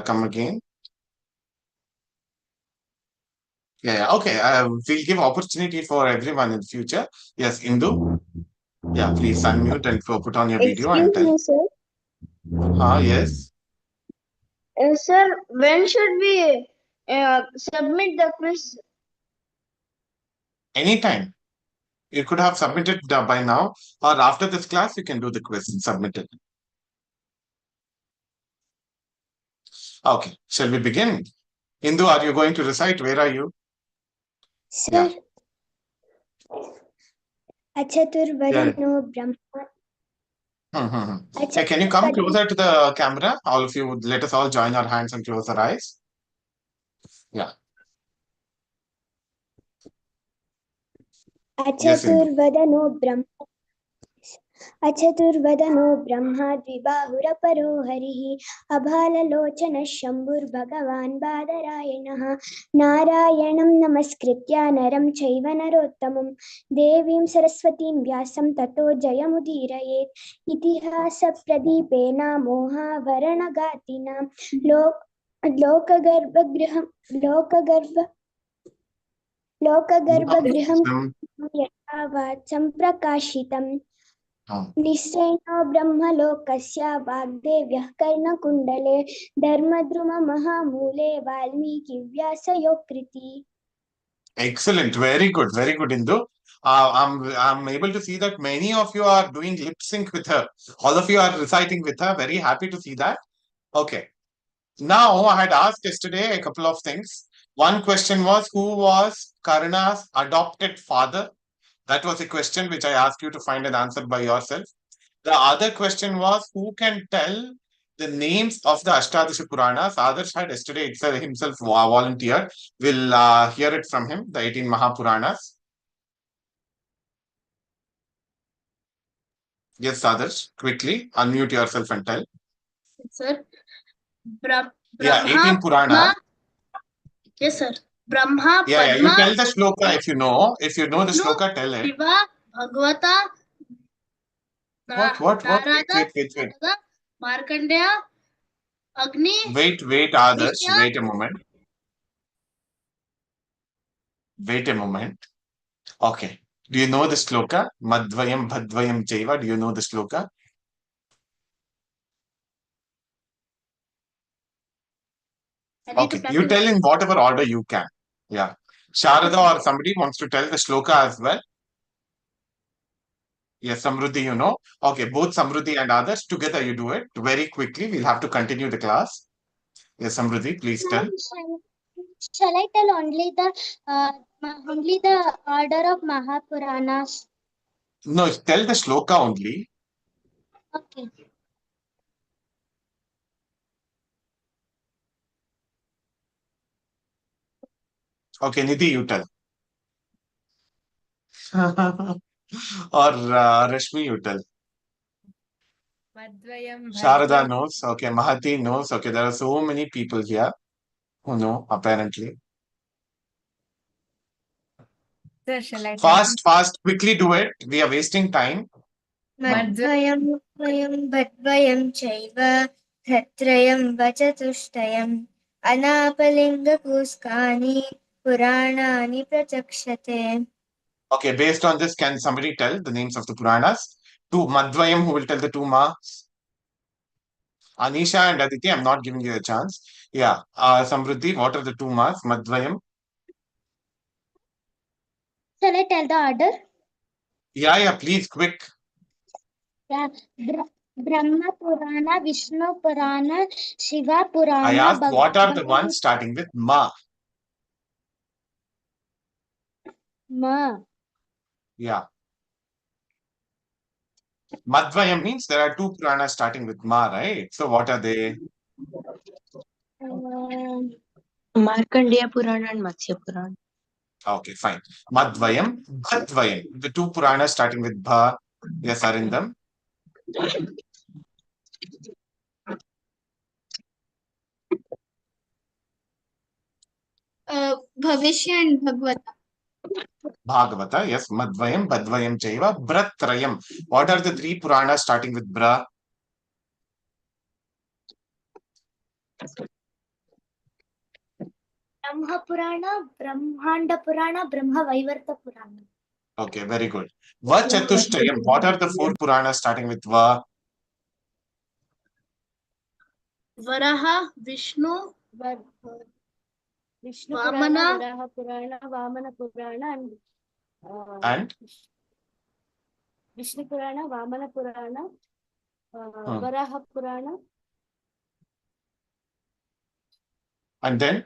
come again. Yeah. Okay. We'll give opportunity for everyone in future. Yes, Indu. Yeah, please unmute and put on your video and Excuse tell. me, sir. Yes. Sir, when should we submit the quiz? Anytime. You could have submitted by now, or after this class, you can do the quiz and submit it. Okay. Shall we begin? Indu, are you going to recite? Where are you? Sir, Yeah. Achaturvadano Brahma. Hey, can you come closer to the camera? All of you, let us all join our hands and close our eyes. Yeah. Yes, Indu. Achaturvadano Brahma. अचतुर्वदनो Brahma द्विबाहुरपरो हरिः अभाललोचनः शम्भुर्भगवान् बादरायणः नारायणं नमस्कृत्य नरं चैव नरोत्तमं देवीं सरस्वतीं व्यासं ततो जयमुदीरयेत् इतिहासप्रदीपेन मोहावरणगातिनां लोकगर्भगृहं यथावत् सम्प्रकाशितम् निश्चयेन ब्रह्मलोकस्य वाग्देव्यः कर्णकुण्डले धर्मद्रुममहामूले वाल्मीकिव्यासयोगकृति. Excellent. Very good. Very good, Indu. I'm able to see that many of you are doing lip sync with her. All of you are reciting with her. Very happy to see that. Okay. Now, I had asked yesterday a couple of things. One question was, who was Karna's adopted father? That was a question which I asked you to find an answer by yourself. The other question was, who can tell the names of the Ashtadasha Puranas? Adarsh had yesterday itself himself volunteered. We'll hear it from him, the 18 Mahapuranas. Yes, Adarsh, quickly unmute yourself and tell. Sir, Yeah, 18 Purana. Yes, sir. Brahma, Yeah, you Padma, tell the shloka if you know. If you know the shloka, tell it. Shiva, Bhagavata, What? Wait. Markandeya, Agni, Wait, Adarsh. Wait a moment. Okay. Do you know the shloka? Madvayam Bhadvayam Chaiva. Do you know the shloka? Okay. You tell in whatever order you can. Yeah. Sharada or somebody wants to tell the shloka as well. Yes, Samruddhi, you know. Okay, both Samruddhi and others together you do it very quickly. We'll have to continue the class. Yes, Samruddhi, please tell. Shall I tell only the order of Mahapuranas? No, tell the shloka only. Okay. Okay, Nidhi, you tell. Or Rashmi, you tell. Sharada knows. Okay, Mahati knows. Okay, there are so many people here who know, apparently. Sir, shall I Fast, quickly do it. We are wasting time. Madhvayam Bhadvayam Chaiva Dhatrayam Vachatuštayam Anapalingakuskani Puranani Prachakshate. Okay, based on this, can somebody tell the names of the Puranas? Two Madhvayam, who will tell the two Mahas? Anisha and Aditi, I'm not giving you a chance. Yeah. Samruddhi, what are the two Mahas? Madhvayam. Shall I tell the order? Yeah, please, quick. Yeah. Brahma Purana, Vishnu Purana, Shiva Purana. I asked, what are the ones starting with Ma? Ma. Yeah. Madhvayam means there are two Puranas starting with Ma, right? So what are they? Markandeya Purana and Matsya Purana. Okay, fine. Madhvayam, Bhadvayam. The two Puranas starting with Bha. Yes, Arindam. Bhavishya and Bhagavata. Bhagavata, yes. Madhvayam, Bhadvayam Chaiva, Bratrayam. What are the three Puranas starting with Bra? Brahma Purana, Brahmanda Purana, Brahma Vaivarta Purana. Okay, very good. Vachatushtayam. What are the four Puranas starting with Va? Varaha, Vishnu, Vishnu Purana, Varaha Purana, Vamana Purana, and And? Vishnu Purana, Vamana Purana, Varaha Purana. And then?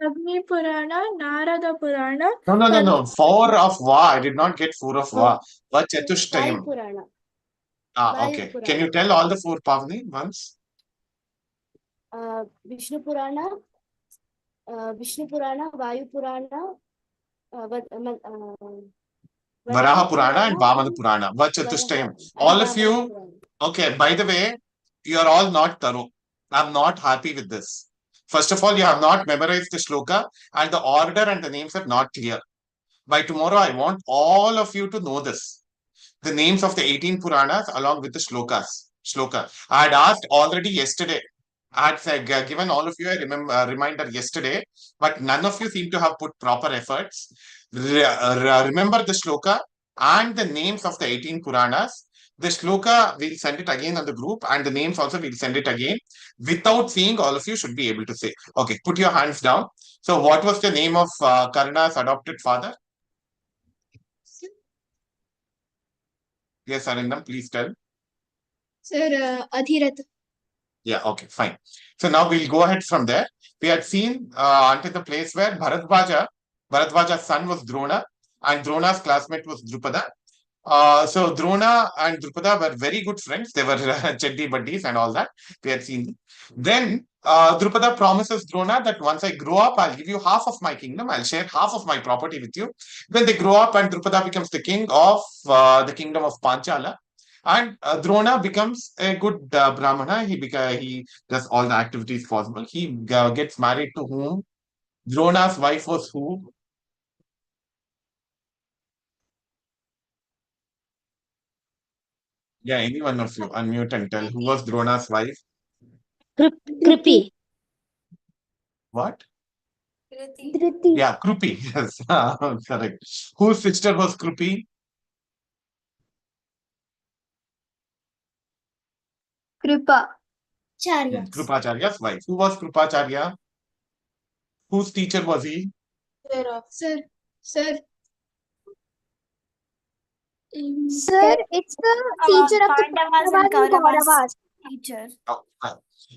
Agni Purana, Narada Purana. No. Four of Va. I did not get four of Va. Vachatushtayam. Vayu Purana. Okay. Can you tell all the four Pavni once? Vishnu Purana, Vayu Purana, Varaha Purana and Vamana Purana. Vachatushtayam. All of you, okay, by the way, you are all not thorough. I'm not happy with this. First of all, you have not memorized the shloka and the order and the names are not clear. By tomorrow, I want all of you to know this. The names of the 18 Puranas along with the shlokas. Shloka. I had asked already yesterday. I had given all of you a reminder yesterday, but none of you seem to have put proper efforts. Remember the shloka and the names of the 18 Puranas. The shloka, we'll send it again on the group, and the names also, we'll send it again. Without seeing, all of you should be able to say. Okay, put your hands down. So, what was the name of Karna's adopted father? Yes, Arindam, please tell. Sir, Adhirath. Yeah, okay, fine. So now we'll go ahead from there. We had seen until the place where Bharadwaja's son was Drona, and Drona's classmate was Drupada. So Drona and Drupada were very good friends. They were cheddi buddies and all that. We had seen. Then Drupada promises Drona that once I grow up, I'll give you half of my kingdom. I'll share half of my property with you. Then they grow up, and Drupada becomes the king of the kingdom of Panchala. And Drona becomes a good Brahmana. He does all the activities possible. He gets married to whom? Drona's wife was who? Yeah, any one of you unmute and tell who was Drona's wife? Kripi. What? Dhriti. Yeah, Krupi. Yes, correct. Whose sister was Krupi? Kripa. Charya. Krupacharya's wife. Who was Krupacharya? Whose teacher was he? Sir. Sir, it's the teacher of the Pandavas and Kauravas teacher. Oh, ah.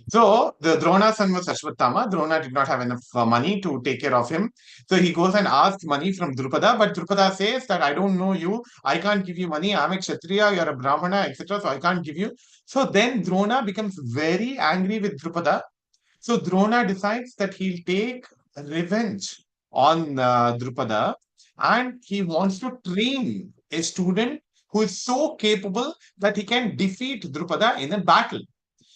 So the Drona's son was Ashwatthama. Drona did not have enough money to take care of him. So he goes and asks money from Drupada, but Drupada says that I don't know you. I can't give you money. I'm a Kshatriya, you're a Brahmana, etc. So I can't give you. So then Drona becomes very angry with Drupada. So Drona decides that he'll take revenge on Drupada, and he wants to train a student who is so capable that he can defeat Drupada in a battle.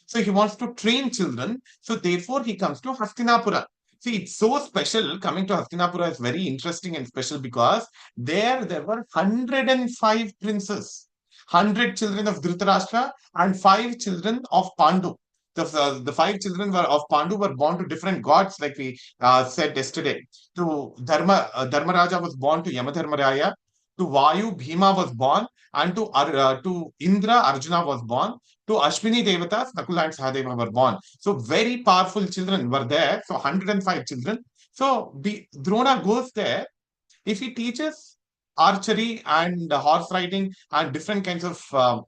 So he wants to train children. So therefore, he comes to Hastinapura. See, it's so special. Coming to Hastinapura is very interesting and special because there were 105 princes, 100 children of Dhritarashtra, and 5 children of Pandu. The 5 children of Pandu were born to different gods, like we said yesterday. To Dharmaraja was born to Yamadharmaraya. To Vayu, Bhima was born, and to Indra, Arjuna was born. To Ashwini Devatas, Nakula and Sahadeva were born. So very powerful children were there. So 105 children. So Drona goes there. If he teaches archery and horse riding and different kinds of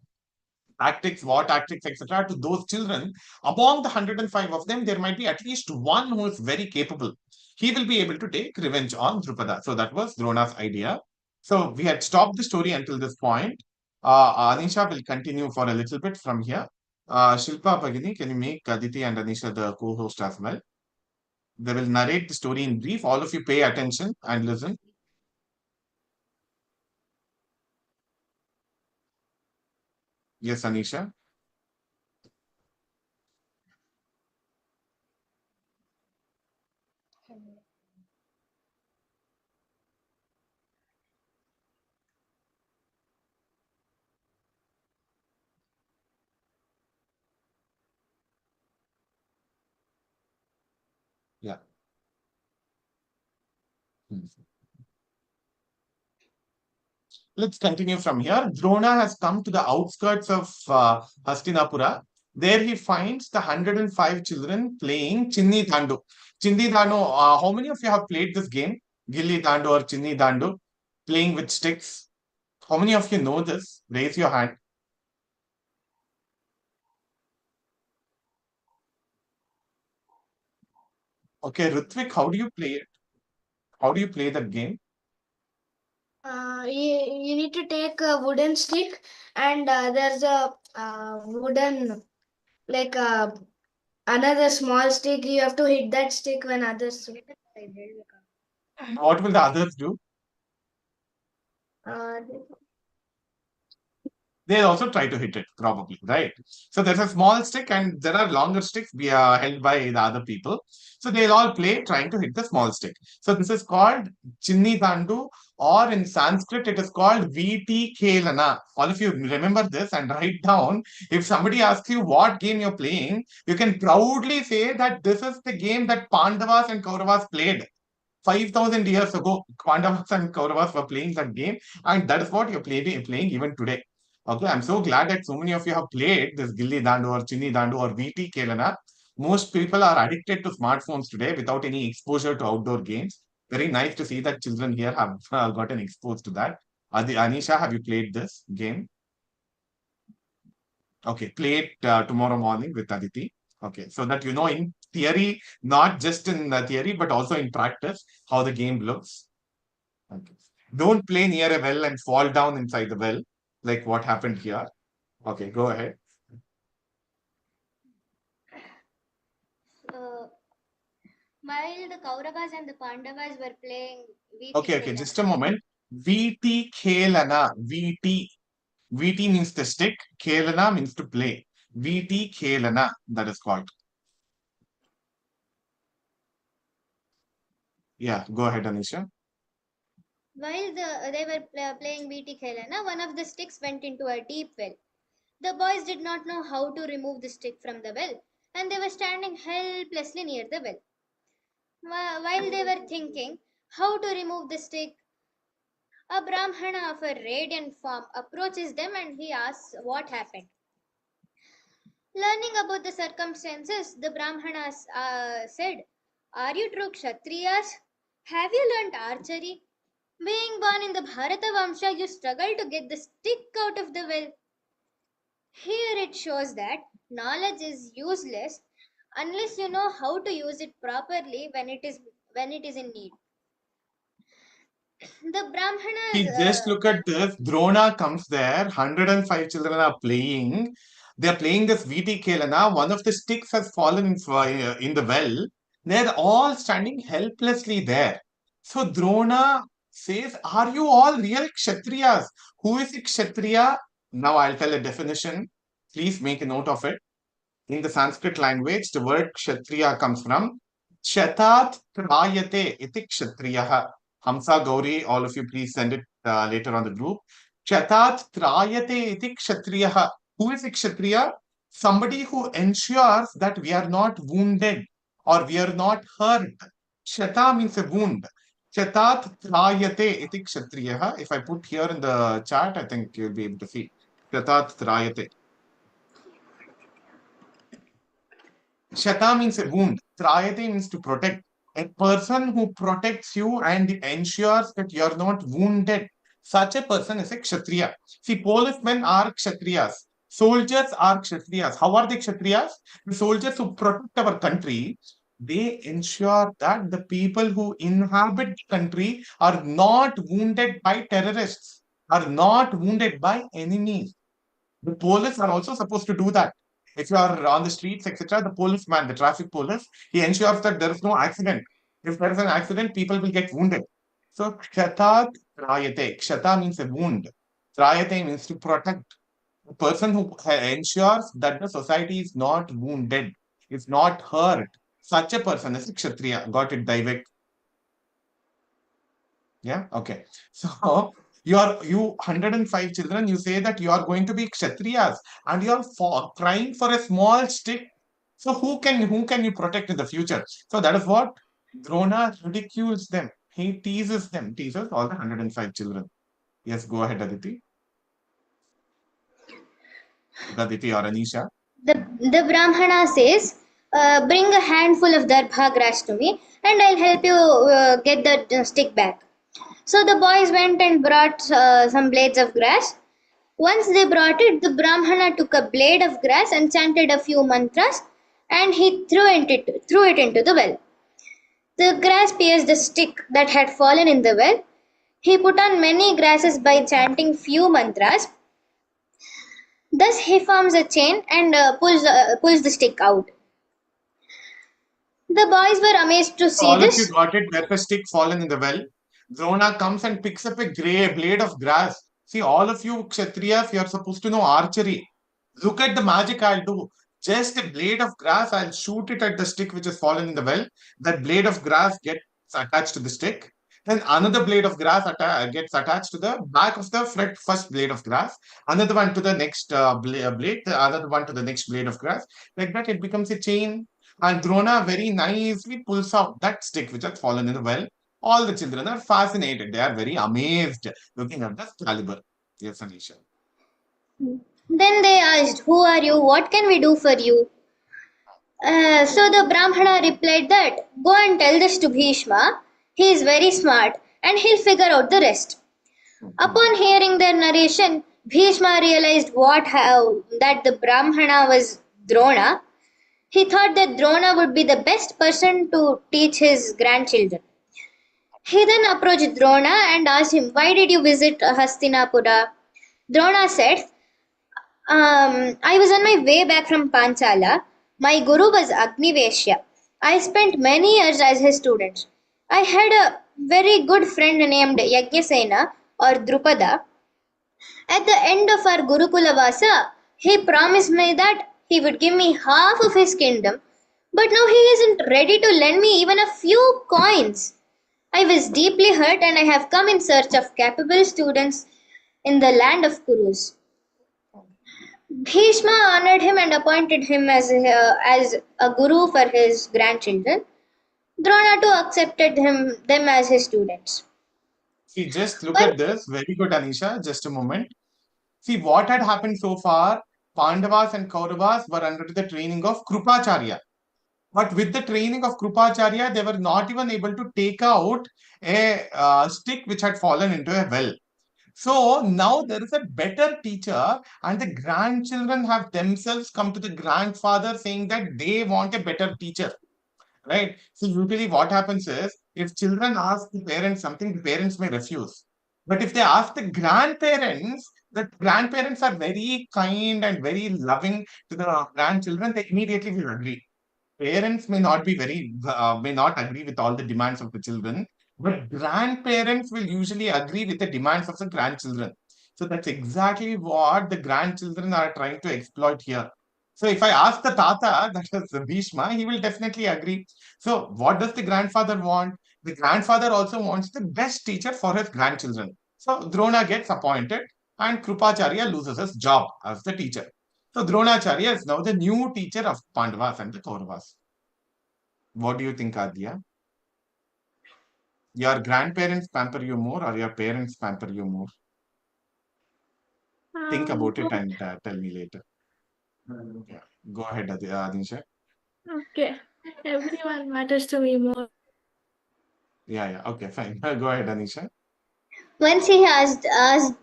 tactics, war tactics, etc., to those children, among the 105 of them, there might be at least one who is very capable. He will be able to take revenge on Drupada. So that was Drona's idea. So we had stopped the story until this point. Anisha will continue for a little bit from here. Shilpa Bhagini, can you make Aditi and Anisha the co-host as well? They will narrate the story in brief. All of you pay attention and listen. Yes, Anisha. Yeah. Let's continue from here. Drona has come to the outskirts of Hastinapura. There he finds the 105 children playing Chinni Dandu. Chinni Dandu, how many of you have played this game? Gilli Dandu or Chinni Dandu? Playing with sticks. How many of you know this? Raise your hand. Okay, Ritvik, how do you play it? How do you play that game? You need to take a wooden stick and there's a wooden like another small stick. You have to hit that stick when others. What will the others do? They also try to hit it, probably, right? So there's a small stick and there are longer sticks held by the other people. So they'll all play trying to hit the small stick. So this is called Chinni Dandu, or in Sanskrit, it is called VT Kelana. All of you remember this and write down. If somebody asks you what game you're playing, you can proudly say that this is the game that Pandavas and Kauravas played. 5,000 years ago, Pandavas and Kauravas were playing that game, and that is what you're playing even today. Okay, I'm so glad that so many of you have played this Gilli Dandu or Chinni Dandu or VT Kelana. Most people are addicted to smartphones today without any exposure to outdoor games. Very nice to see that children here have gotten exposed to that. Anisha, have you played this game? Okay, play it tomorrow morning with Aditi. Okay, so that you know in theory, not just in theory, but also in practice, how the game looks. Okay. Don't play near a well and fall down inside the well, like what happened here. Okay, go ahead. While the Kauravas and the Pandavas were playing Okay, just a moment. VT Kelana. VT means the stick. Kelana means to play. VT Kelana, that is called. Yeah, go ahead, Anisha. While they were playing VT Khelana, one of the sticks went into a deep well. The boys did not know how to remove the stick from the well, and they were standing helplessly near the well. While they were thinking how to remove the stick, a Brahmana of a radiant form approaches them and he asks what happened. Learning about the circumstances, the Brahmana said, "Are you true Kshatriyas? Have you learnt archery? Being born in the Bharata Vamsha, you struggle to get the stick out of the well." Here it shows that knowledge is useless unless you know how to use it properly when it is in need. The Brahmanas. Just look at this. Drona comes there. 105 children are playing. They're playing this VT Kelana. One of the sticks has fallen in the well. They're all standing helplessly there. So Drona says, "Are you all real Kshatriyas?" Who is a Kshatriya? Now I'll tell a definition. Please make a note of it. In the Sanskrit language, the word Kshatriya comes from Kshatat Trayate iti Kshatriyaha. Hamsa, Gauri, all of you please send it later on the group. Kshatat Trayate iti Kshatriyaha. Who is a Kshatriya? Somebody who ensures that we are not wounded or we are not hurt. Kshata means a wound. Kshatat Trayate iti Kshatriyaha. If I put here in the chat, I think you'll be able to see. Kshatat Trayate. Shata means a wound. Trayate means to protect. A person who protects you and ensures that you are not wounded. Such a person is a Kshatriya. See, policemen are Kshatriyas. Soldiers are Kshatriyas. How are they Kshatriyas? The soldiers who protect our country, they ensure that the people who inhabit the country are not wounded by terrorists, are not wounded by enemies. The police are also supposed to do that. If you are on the streets, etc., the policeman, the traffic police, he ensures that there is no accident. If there is an accident, people will get wounded. So, kshatat trayate. Kshata means a wound. Trayate means to protect. The person who ensures that the society is not wounded, is not hurt. Such a person is a kshatriya. Got it, Daivik? Yeah, okay. So, you 105 children, you say that you are going to be kshatriyas and you are crying for a small stick. So who can you protect in the future? So that is what Drona ridicules them. He teases all the 105 children. Yes, go ahead, Aditi. Aditi or Anisha. The Brahmana says, bring a handful of darbha grass to me and I'll help you get the stick back. So the boys went and brought some blades of grass. Once they brought it, the Brahmana took a blade of grass and chanted a few mantras and he threw it into the well. The grass pierced the stick that had fallen in the well. He put on many grasses by chanting few mantras. Thus he forms a chain and pulls the stick out. The boys were amazed to see All of you this. got it. Where the stick fallen in the well. Drona comes and picks up a grey blade of grass. See, all of you Kshatriyas, you are supposed to know archery. Look at the magic I'll do. Just a blade of grass, I'll shoot it at the stick which has fallen in the well. That blade of grass gets attached to the stick. Then another blade of grass gets attached to the back of the first blade of grass. Another one to the next blade, the other one to the next blade of grass. Like that, it becomes a chain. And Drona very nicely pulls out that stick which has fallen in the well. All the children are fascinated. They are very amazed looking at the caliber. Yes, Anisha. Then they asked, who are you? What can we do for you? So the Brahmana replied that, go and tell this to Bhishma. He is very smart and he'll figure out the rest. Upon hearing their narration, Bhishma realized that the Brahmana was Drona. He thought that Drona would be the best person to teach his grandchildren. He then approached Drona and asked him, why did you visit Hastinapura? Drona said, I was on my way back from Panchala. My guru was Agniveshya. I spent many years as his student. I had a very good friend named Yajnasena or Drupada. At the end of our Gurukula Vasa, he promised me that he would give me half of his kingdom, but now he isn't ready to lend me even a few coins. I was deeply hurt and I have come in search of capable students in the land of Kurus. Bhishma honored him and appointed him as a guru for his grandchildren. Drona too accepted them as his students. See, just look But at this. Very good, Anisha. Just a moment. See, what had happened so far, Pandavas and Kauravas were under the training of Krupacharya. But with the training of Krupacharya, they were not even able to take out a stick which had fallen into a well. So now there is a better teacher, and the grandchildren have themselves come to the grandfather saying that they want a better teacher. Right? So usually what happens is if children ask the parents something, the parents may refuse. But if they ask the grandparents are very kind and very loving to the grandchildren, they immediately will agree. Parents may not agree with all the demands of the children, but grandparents will usually agree with the demands of the grandchildren. So that's exactly what the grandchildren are trying to exploit here. So if I ask the Tata, that is the Bhishma, he will definitely agree. So what does the grandfather want? The grandfather also wants the best teacher for his grandchildren. So Drona gets appointed and Krupacharya loses his job as the teacher. So Dronacharya is now the new teacher of Pandavas and the Kauravas. What do you think, Adya? Your grandparents pamper you more or your parents pamper you more? Think about it and tell me later. Yeah. Go ahead, Adisha. Okay. Everyone matters to me more. Yeah. Okay, fine. Go ahead, Anisha. once he asked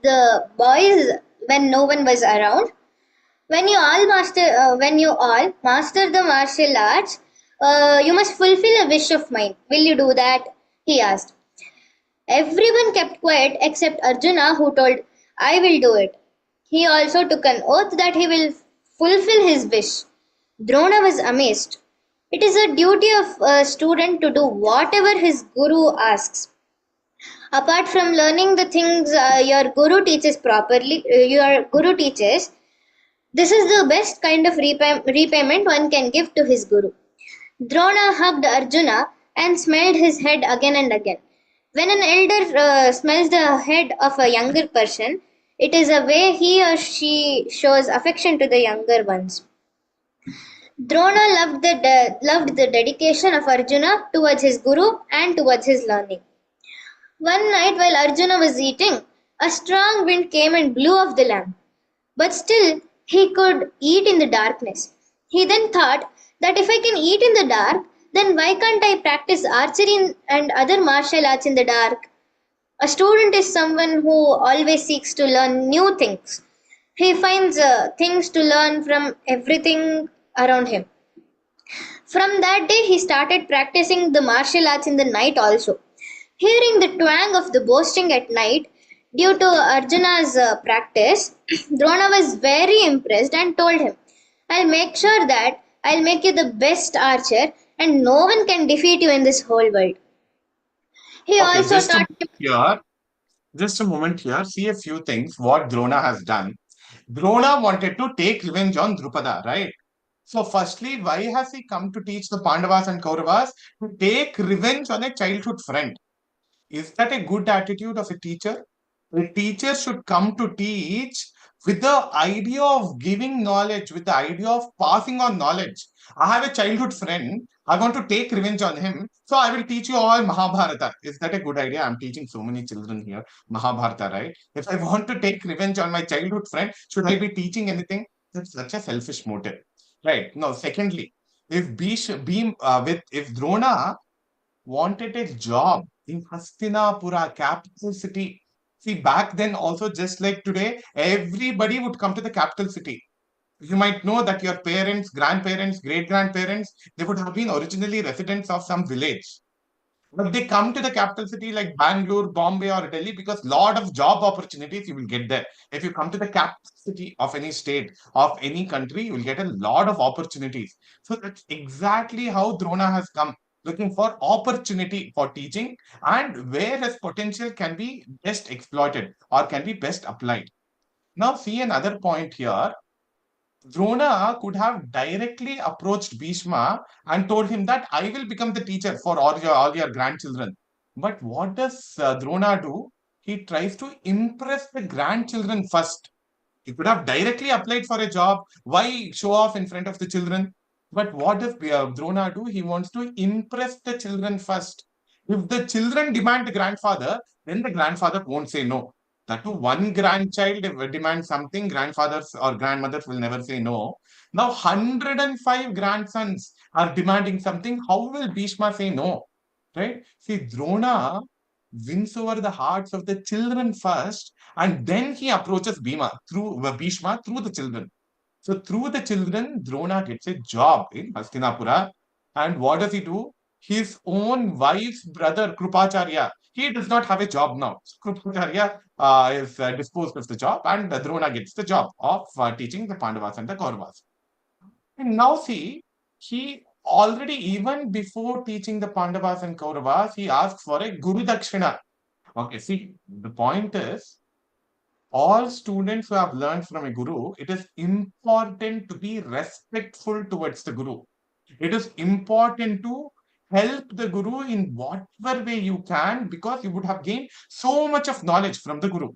the boys when no one was around, when you all master the martial arts, you must fulfill a wish of mine. Will you do that? He asked. Everyone kept quiet except Arjuna, who told, I will do it. He also took an oath that he will fulfill his wish. Drona was amazed. It is a duty of a student to do whatever his guru asks. Apart from learning the things your guru teaches, this is the best kind of repayment one can give to his guru. Drona hugged Arjuna and smelled his head again and again. When an elder smells the head of a younger person, it is a way he or she shows affection to the younger ones. Drona loved the dedication of Arjuna towards his guru and towards his learning. One night while Arjuna was eating, a strong wind came and blew off the lamp. But still, he could eat in the darkness. He then thought that if I can eat in the dark, then why can't I practice archery and other martial arts in the dark? A student is someone who always seeks to learn new things. He finds things to learn from everything around him. From that day, he started practicing the martial arts in the night also. Hearing the twang of the boasting at night due to Arjuna's practice, Drona was very impressed and told him, I'll make sure that I'll make you the best archer and no one can defeat you in this whole world. He Okay, also taught him. just a moment here. See a few things what Drona has done. Drona wanted to take revenge on Drupada, right? So, firstly, why has he come to teach the Pandavas and Kauravas? To take revenge on a childhood friend. Is that a good attitude of a teacher? A teacher should come to teach with the idea of giving knowledge, with the idea of passing on knowledge. I have a childhood friend. I want to take revenge on him. So I will teach you all Mahabharata. Is that a good idea? I'm teaching so many children here Mahabharata, right? If I want to take revenge on my childhood friend, should I be teaching anything? That's such a selfish motive. Right. No, secondly, if Drona wanted a job in Hastinapura, capital city. See, back then also, just like today, everybody would come to the capital city. You might know that your parents, grandparents, great-grandparents, they would have been originally residents of some village. But they come to the capital city like Bangalore, Bombay, or Delhi because lot of job opportunities you will get there. If you come to the capital city of any state, of any country, you will get a lot of opportunities. So that's exactly how Drona has come, looking for opportunity for teaching and where his potential can be best exploited or can be best applied. Now, see another point here. Drona could have directly approached Bhishma and told him that I will become the teacher for all your grandchildren. But what does Drona do? He tries to impress the grandchildren first. He could have directly applied for a job. Why show off in front of the children? But what does Drona do? He wants to impress the children first. If the children demand the grandfather, then the grandfather won't say no. That too, one grandchild demands something, grandfathers or grandmothers will never say no. Now, 105 grandsons are demanding something. How will Bhishma say no? Right? See, Drona wins over the hearts of the children first, and then he approaches Bhishma through the children. So through the children, Drona gets a job in Hastinapura. And what does he do? His own wife's brother, Krupacharya, he does not have a job now. So Krupacharya is disposed of the job, and Drona gets the job of teaching the Pandavas and the Kauravas. And now see, he already, even before teaching the Pandavas and Kauravas, he asks for a Guru Dakshina. Okay, see, the point is, all students who have learned from a guru, it is important to be respectful towards the guru. It is important to help the guru in whatever way you can because you would have gained so much of knowledge from the guru.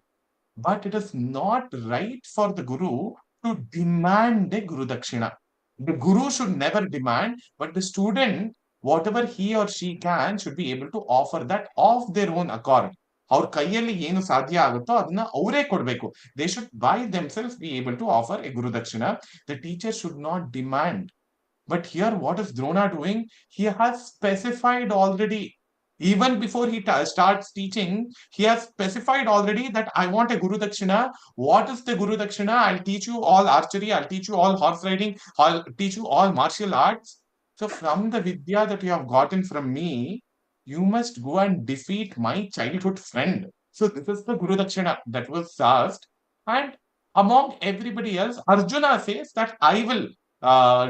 But it is not right for the guru to demand a guru dakshina. The guru should never demand, but the student, whatever he or she can, should be able to offer that of their own accord. ಅವ್ರ ಕೈಯಲ್ಲಿ ಏನು ಸಾಧ್ಯ ಆಗುತ್ತೋ ಅದನ್ನ ಅವರೇ ಕೊಡಬೇಕು. They should by themselves be able to offer a guru dakshina. The teacher should not demand. But here, what is Drona doing? He has specified already. Even before he starts teaching, he has specified already that I want a Guru Dakshina. What is the Guru Dakshina? I'll teach you all archery, I'll teach you all horse riding, I'll teach you all martial arts. So, from the Vidya that you have gotten from me, you must go and defeat my childhood friend. So, this is the Guru Dakshina that was asked. And among everybody else, Arjuna says that I will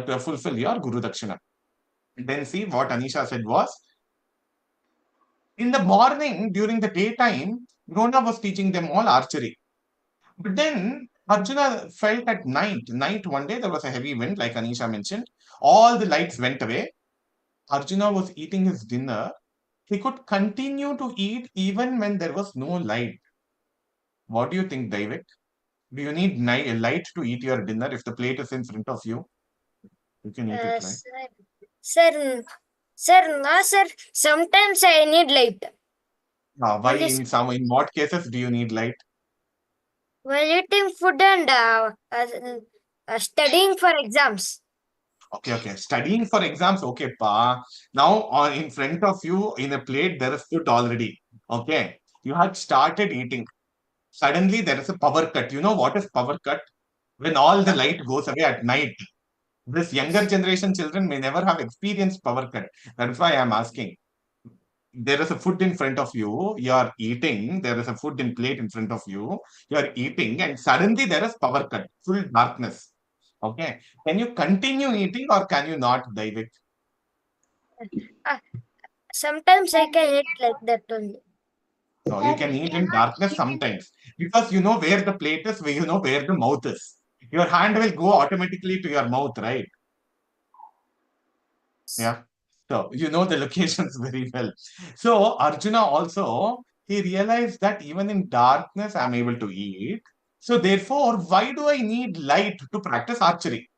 to fulfill your Guru Dakshina. Then see what Anisha said was, in the morning, during the daytime, Drona was teaching them all archery. But then Arjuna felt at night one day, there was a heavy wind, like Anisha mentioned. All the lights went away. Arjuna was eating his dinner. He could continue to eat even when there was no light. What do you think, Daivik? Do you need light to eat your dinner if the plate is in front of you? You can eat it, right? Sir, no, sir. Sometimes I need light. Why in what cases do you need light? While eating food and studying for exams. Okay. Studying for exams. Okay, pa. Now, in front of you in a plate, there is food already. Okay. You had started eating. Suddenly, there is a power cut. You know what is power cut? When all the light goes away at night. This younger generation children may never have experienced power cut. That's why I'm asking. There is a food in front of you. You are eating. There is a food in plate in front of you. You are eating, and suddenly there is power cut. Full darkness. Okay. Can you continue eating or can you not dive it? Uh, Sometimes I can eat like that only. No, you can eat in darkness sometimes because you know where the plate is, where you know where the mouth is. Your hand will go automatically to your mouth, right? Yeah. So you know the locations very well. So Arjuna also he realized that even in darkness I'm able to eat. So therefore, why do I need light to practice archery?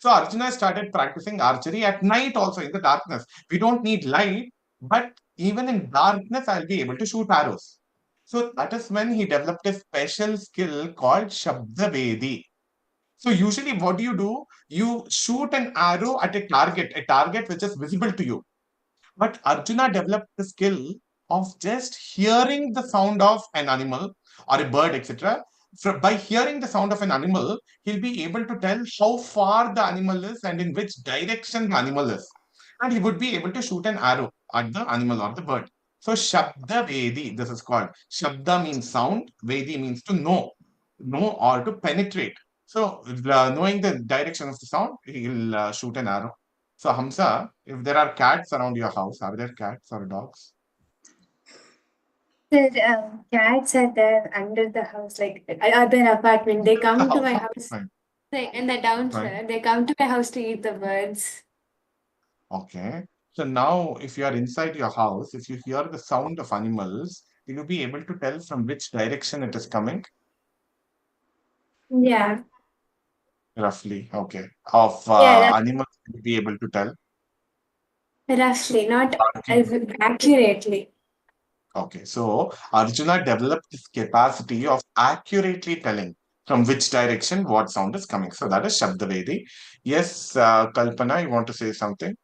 So Arjuna started practicing archery at night also in the darkness. We don't need light, but even in darkness, I'll be able to shoot arrows. So that is when he developed a special skill called Shabda Vedi. So usually what do? You shoot an arrow at a target which is visible to you. But Arjuna developed the skill of just hearing the sound of an animal or a bird, etc. By hearing the sound of an animal, he'll be able to tell how far the animal is and in which direction the animal is. And he would be able to shoot an arrow at the animal or the bird. So Shabda Vedi, this is called. Shabda means sound, Vedi means to know or to penetrate. So knowing the direction of the sound, he'll shoot an arrow. So, Hamza, if there are cats around your house, are there cats or dogs? The cats are there under the house, like other apartment. They come to my Okay, house, fine, like in the fine. downstairs. They come to my house to eat the birds. Okay. So now, if you are inside your house, if you hear the sound of animals, will you be able to tell from which direction it is coming? Yeah, Roughly, okay. Of yeah, animals, will you be able to tell? roughly, not Barking. as accurately. Okay. So Arjuna developed this capacity of accurately telling from which direction what sound is coming. So that is Shabdavedi. Yes, Kalpana, you want to say something?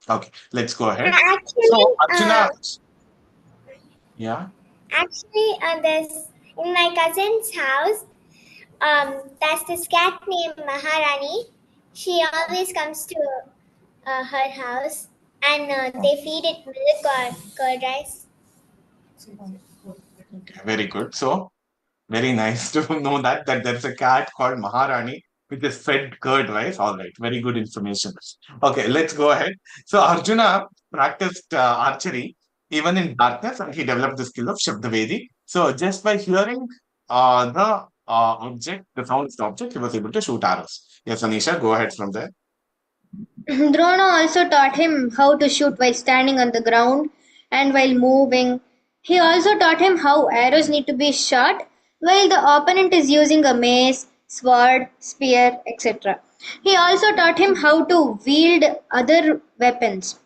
Okay, let's go ahead. So, Actually, Arjuna, yeah, there's in my cousin's house. There's this cat named Maharani. She always comes to her house, and they feed it milk or curd rice. okay, very good. So, very nice to know that there's a cat called Maharani which is fed curd rice. All right, very good information. Okay, let's go ahead. So, Arjuna practiced archery even in darkness and he developed the skill of Shabdavedi. So, just by hearing the object, the sound of the object, he was able to shoot arrows. Yes, Anisha, go ahead from there. Drona also taught him how to shoot while standing on the ground and while moving. He also taught him how arrows need to be shot while the opponent is using a mace, sword, spear, etc. He also taught him how to wield other weapons.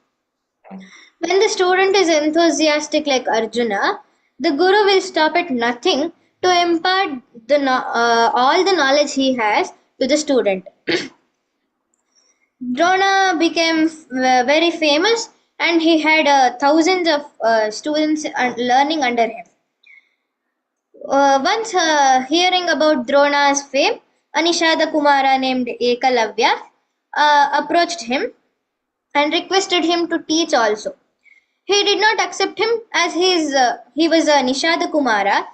When the student is enthusiastic like Arjuna, the guru will stop at nothing to impart all the knowledge he has to the student. Drona became very famous and he had thousands of students learning under him. Once hearing about Drona's fame, Anishada Kumara named Ekalavya approached him and requested him to teach also. He did not accept him as he was a Nishada Kumara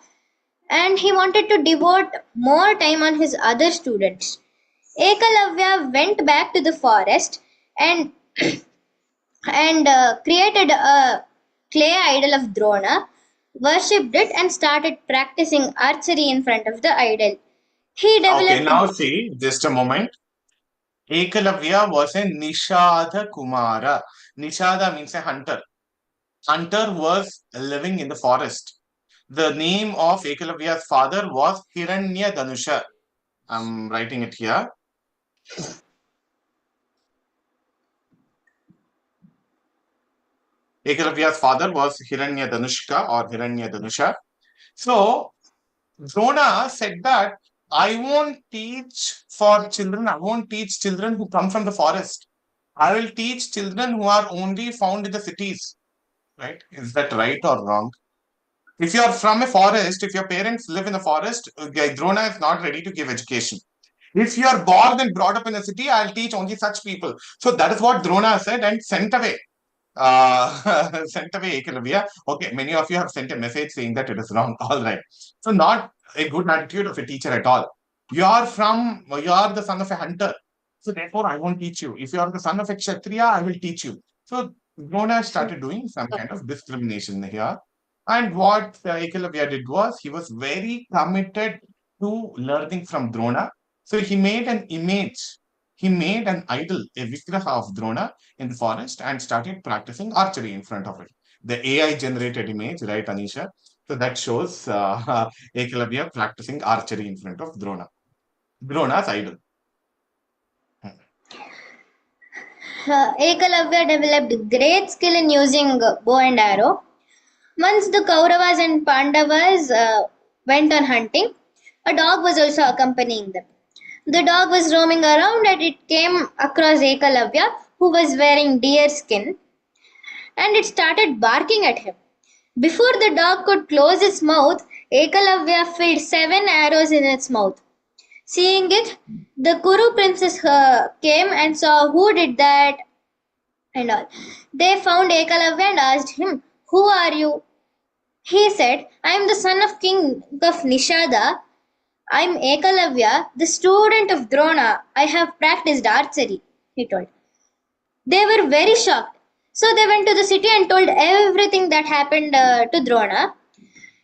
and he wanted to devote more time on his other students. Ekalavya went back to the forest and created a clay idol of Drona, worshipped it, and started practicing archery in front of the idol. He Okay, developed. now see, just a moment. Ekalavya was a Nishada Kumara. Nishada means a hunter. Hunter was living in the forest. The name of Ekalavya's father was Hiranya Danusha. I'm writing it here. Ekalavya's father was Hiranyadanushka or Hiranyadanusha. So Drona said that I won't teach for children, I won't teach children who come from the forest. I will teach children who are only found in the cities. Right? Is that right or wrong? If you are from a forest, if your parents live in a forest, Drona is not ready to give education. If you are born and brought up in a city, I'll teach only such people. So that is what Drona said and sent away. Sent away Ekalavya. Okay, many of you have sent a message saying that it is wrong. All right. So not a good attitude of a teacher at all. You are the son of a hunter. So therefore, I won't teach you. If you are the son of a Kshatriya, I will teach you. So Drona started doing some kind of discrimination here. And what Ekalavya did was he was very committed to learning from Drona. So he made an image. He made an idol, a vigraha of Drona in the forest and started practicing archery in front of it. The AI generated image, right, Anisha? So that shows Ekalavya practicing archery in front of Drona. Drona's idol. Ekalavya developed great skill in using bow and arrow. Once the Kauravas and Pandavas went on hunting, a dog was also accompanying them. The dog was roaming around and it came across Ekalavya, who was wearing deer skin, and it started barking at him. Before the dog could close its mouth, Ekalavya filled 7 arrows in its mouth. Seeing it, the Kuru princess came and saw who did that and all. They found Ekalavya and asked him, "Who are you?" He said, "I am the son of King of Nishada. I am Ekalavya, the student of Drona. I have practiced archery," he told. They were very shocked. So they went to the city and told everything that happened to Drona.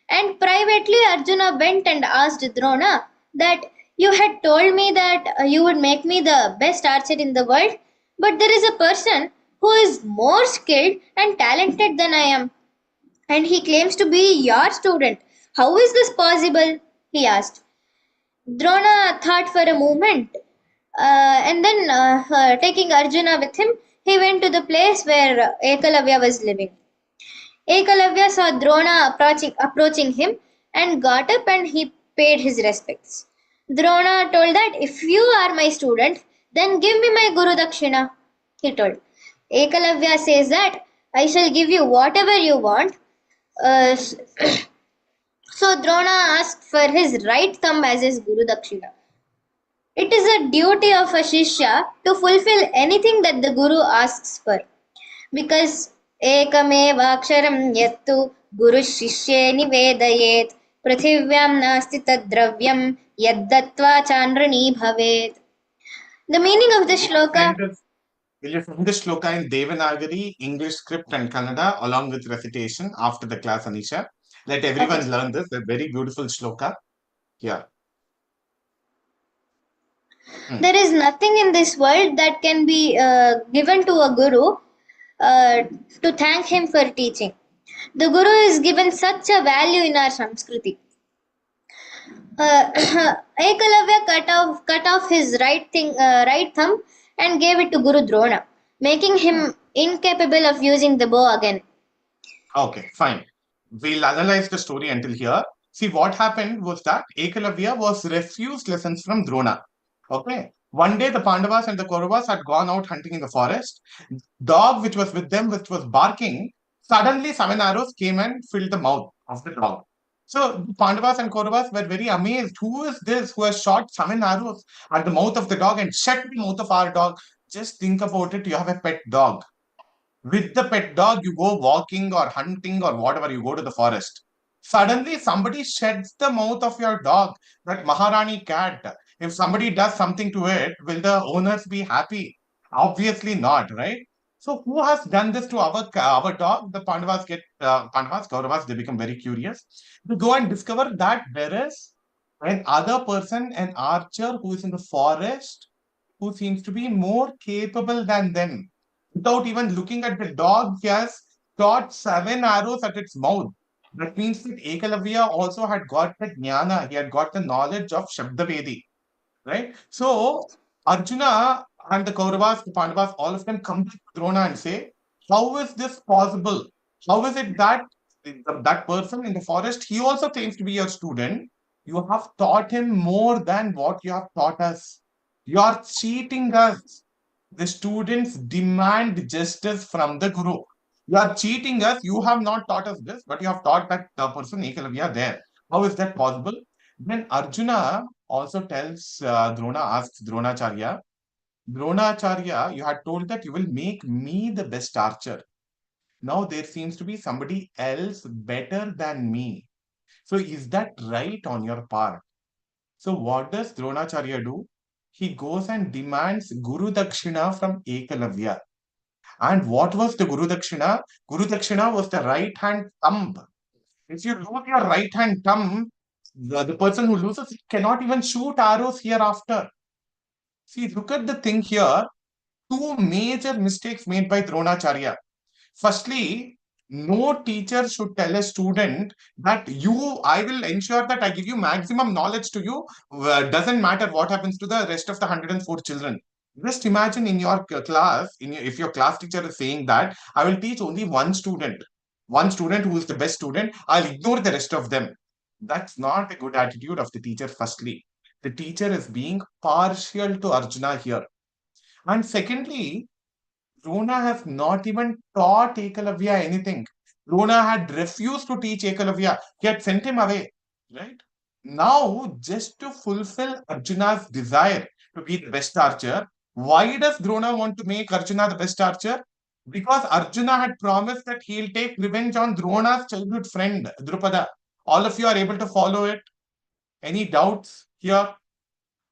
And privately, Arjuna went and asked Drona that you had told me that you would make me the best archer in the world, but there is a person who is more skilled and talented than I am, and he claims to be your student. How is this possible? He asked. Drona thought for a moment, and then taking Arjuna with him, he went to the place where Ekalavya was living. Ekalavya saw Drona approaching him and got up and he paid his respects. Drona told that if you are my student, then give me my Guru Dakshina, he told. Ekalavya says that I shall give you whatever you want. Uh, so Drona asked for his right thumb as his Guru Dakshina. It is a duty of a Shishya to fulfill anything that the Guru asks for. Because Ekamevaksharam yattu Guru Shishye nivedayet Prithivyam nasti taddravyam yaddatva chandrani bhavet. The meaning of this shloka. Will you find the shloka in Devanagari, English script and Kannada along with recitation after the class, Anisha? Let everyone Okay. learn this. A very beautiful shloka. Yeah. There is nothing in this world that can be given to a guru to thank him for teaching. The guru is given such a value in our Samskriti. Ekalavya cut off his right thumb and gave it to Guru Drona, making him incapable of using the bow again. Okay, fine. We'll analyze the story until here. See, what happened was that Ekalavya was refused lessons from Drona. Okay. One day, the Pandavas and the Kauravas had gone out hunting in the forest. Dog, which was with them, which was barking, suddenly 7 arrows came and filled the mouth of the dog. So, the Pandavas and Kauravas were very amazed. Who is this who has shot 7 arrows at the mouth of the dog and shut the mouth of our dog? Just think about it. You have a pet dog. With the pet dog, you go walking or hunting or whatever, you go to the forest. Suddenly, somebody sheds the mouth of your dog, that Maharani cat. If somebody does something to it, will the owners be happy? Obviously not, right? So, who has done this to our dog? The Pandavas, Kauravas, they become very curious. They go and discover that there is an other person, an archer who is in the forest, who seems to be more capable than them. Without even looking at the dog, he has shot 7 arrows at its mouth. That means that Ekalavya also had got the jnana, he had got the knowledge of Shabdavedi, right? So Arjuna and the Kauravas, the Pandavas, all of them come to Drona and say, how is this possible? How is it that that person in the forest, he also claims to be your student? You have taught him more than what you have taught us. You are cheating us. The students demand justice from the guru. You are cheating us. You have not taught us this, but you have taught that person Ekalavya there. How is that possible? Then Arjuna also tells Drona, asks Dronacharya, Dronacharya, you had told that you will make me the best archer. Now there seems to be somebody else better than me. So is that right on your part? So what does Dronacharya do? He goes and demands Guru Dakshina from Ekalavya. And what was the Guru Dakshina? Guru Dakshina was the right hand thumb. If you lose your right hand thumb, the person who loses it cannot even shoot arrows hereafter. See, look at the thing here. Two major mistakes made by Dronacharya. Firstly, no teacher should tell a student that I will ensure that I give you maximum knowledge to you. Doesn't matter what happens to the rest of the 104 children. Just imagine in your class, if your class teacher is saying that, I will teach only one student who is the best student, I'll ignore the rest of them. That's not a good attitude of the teacher, firstly. The teacher is being partial to Arjuna here. And secondly, Drona has not even taught Ekalavya anything. Drona had refused to teach Ekalavya. He had sent him away. Right? Now, just to fulfill Arjuna's desire to be the best archer, why does Drona want to make Arjuna the best archer? Because Arjuna had promised that he'll take revenge on Drona's childhood friend, Drupada. All of you are able to follow it. Any doubts here?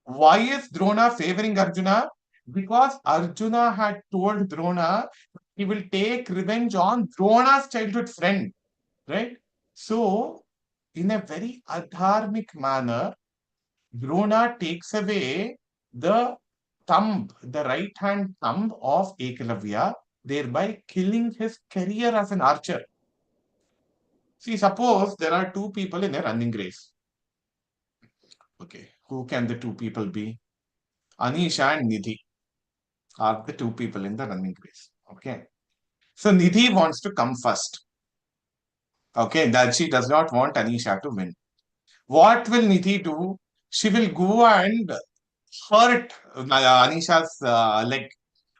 Why is Drona favoring Arjuna? Because Arjuna had told Drona he will take revenge on Drona's childhood friend, right? So, in a very adharmic manner, Drona takes away the thumb, the right hand thumb of Ekalavya, thereby killing his career as an archer. See, suppose there are two people in a running race. Okay, who can the two people be? Anisha and Nidhi are the two people in the running race. Okay. So Nidhi wants to come first. Okay, that she does not want Anisha to win. What will Nidhi do? She will go and hurt Anisha's leg.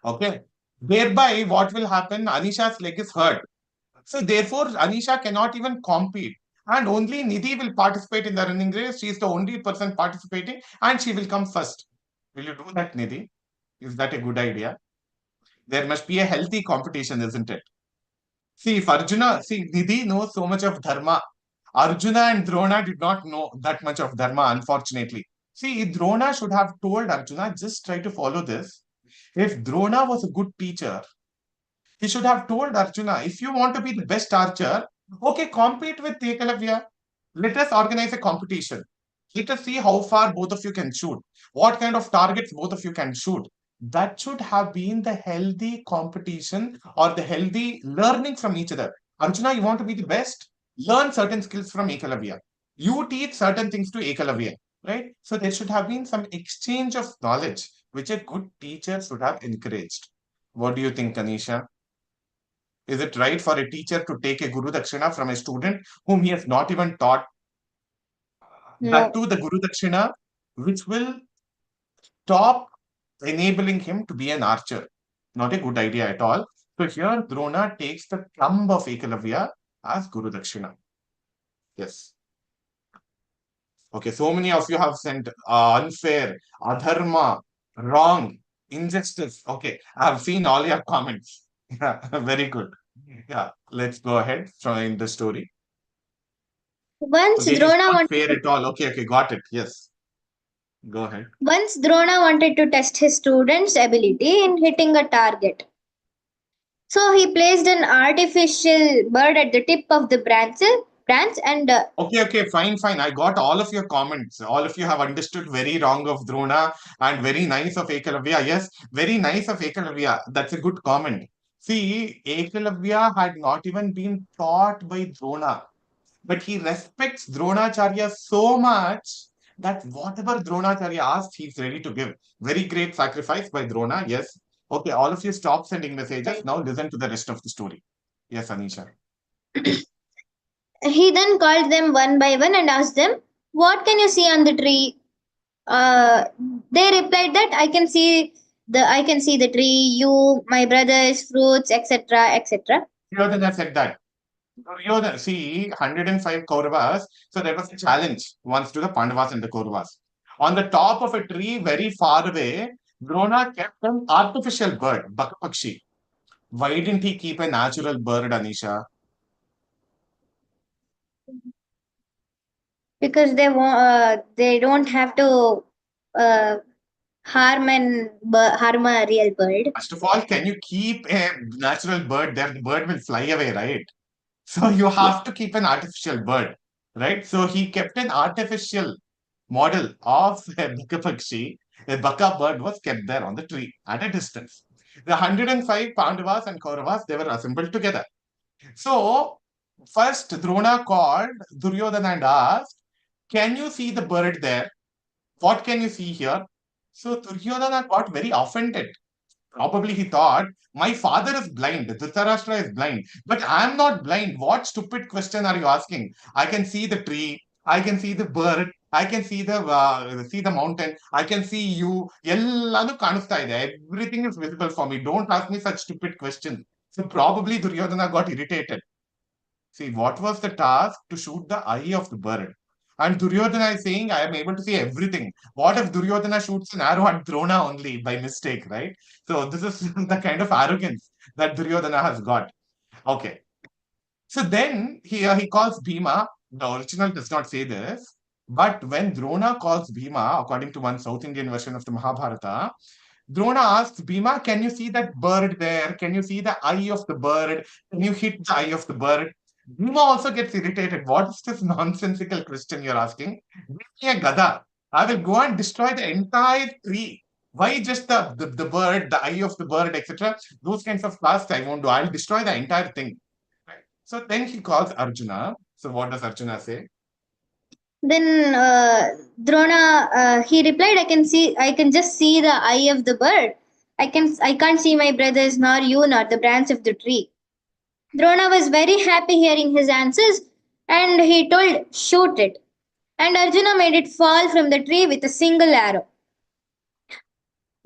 Okay. Thereby, what will happen? Anisha's leg is hurt. So therefore, Anisha cannot even compete. And only Nidhi will participate in the running race. She is the only person participating and she will come first. Will you do that, Nidhi? Is that a good idea? There must be a healthy competition, isn't it? See, if Arjuna, see, Nidhi knows so much of Dharma. Arjuna and Drona did not know that much of Dharma, unfortunately. See, Drona should have told Arjuna, just try to follow this. If Drona was a good teacher, he should have told Arjuna, if you want to be the best archer, okay, compete with Ekalavya. Let us organize a competition. Let us see how far both of you can shoot. What kind of targets both of you can shoot. That should have been the healthy competition or the healthy learning from each other. Arjuna, you want to be the best? Learn certain skills from Ekalavya. You teach certain things to Ekalavya, right? So there should have been some exchange of knowledge, which a good teacher should have encouraged. What do you think, Kanisha? Is it right for a teacher to take a Guru Dakshina from a student whom he has not even taught? That No. too, the Guru Dakshina, which will stop enabling him to be an archer. Not a good idea at all. So here, Drona takes the thumb of Ekalavya as Guru Dakshina. Yes. Okay, so many of you have sent unfair, adharma, wrong, injustice. Okay, I have seen all your comments. Yeah, very good. Yeah, let's go ahead in the story. Once Okay, it's Drona not wanted fair at all. Okay, okay, got it. Yes, go ahead. Once Drona wanted to test his students' ability in hitting a target. So he placed an artificial bird at the tip of the branch and Okay, okay, fine, fine. I got all of your comments. All of you have understood very wrong of Drona and very nice of Ekalavya. Yes, very nice of Ekalavya. That's a good comment. See, Ekalavya had not even been taught by Drona, but he respects Dronacharya so much that whatever Dronacharya asks, he's ready to give. Very great sacrifice by Drona. Yes. Okay, all of you stop sending messages. Now listen to the rest of the story. Yes, Anisha. He then called them one by one and asked them, "What can you see on the tree?" Uh, they replied that I can see the tree, you, my brothers, fruits, etc., etc. Duryodhana said that. Duryodhana, see, 105 Kauravas. So there was a challenge once to the Pandavas and the Kauravas. On the top of a tree, very far away, Drona kept an artificial bird, Bakapakshi. Why didn't he keep a natural bird, Anisha? Because they don't have to uh, harm a real bird. First of all, can you keep a natural bird there? The bird will fly away, right? So you have to keep an artificial bird, right? So he kept an artificial model of a Bakapakshi. A baka bird was kept there on the tree at a distance. The 105 Pandavas and Kauravas, they were assembled together. So first Drona called Duryodhana and asked, "Can you see the bird there? What can you see here?" So Duryodhana got very offended. Probably he thought, my father is blind, Dhritarashtra is blind, but I am not blind. What stupid question are you asking? I can see the tree, I can see the bird, I can see the mountain, I can see you. ಎಲ್ಲಾನು ಕಾಣಿಸ್ತಾ ಇದೆ. Everything is visible for me. Don't ask me such stupid questions. So probably Duryodhana got irritated. See, what was the task? To shoot the eye of the bird. And Duryodhana is saying, I am able to see everything. What if Duryodhana shoots an arrow at Drona only by mistake, right? So this is the kind of arrogance that Duryodhana has got. Okay. So then he calls Bhima. The original does not say this. But when Drona calls Bhima, according to one South Indian version of the Mahabharata, Drona asks Bhima, can you see that bird there? Can you see the eye of the bird? Can you hit the eye of the bird? Bhima also gets irritated. What is this nonsensical question you're asking? Give me a gada. I will go and destroy the entire tree. Why just the bird, the eye of the bird, etc.? Those kinds of tasks I won't do. I'll destroy the entire thing. Right. So then he calls Arjuna. So what does Arjuna say? Then Drona, he replied, I can just see the eye of the bird. I can't see my brothers, nor you, nor the branch of the tree." Drona was very happy hearing his answers, and he told, "Shoot it." And Arjuna made it fall from the tree with a single arrow.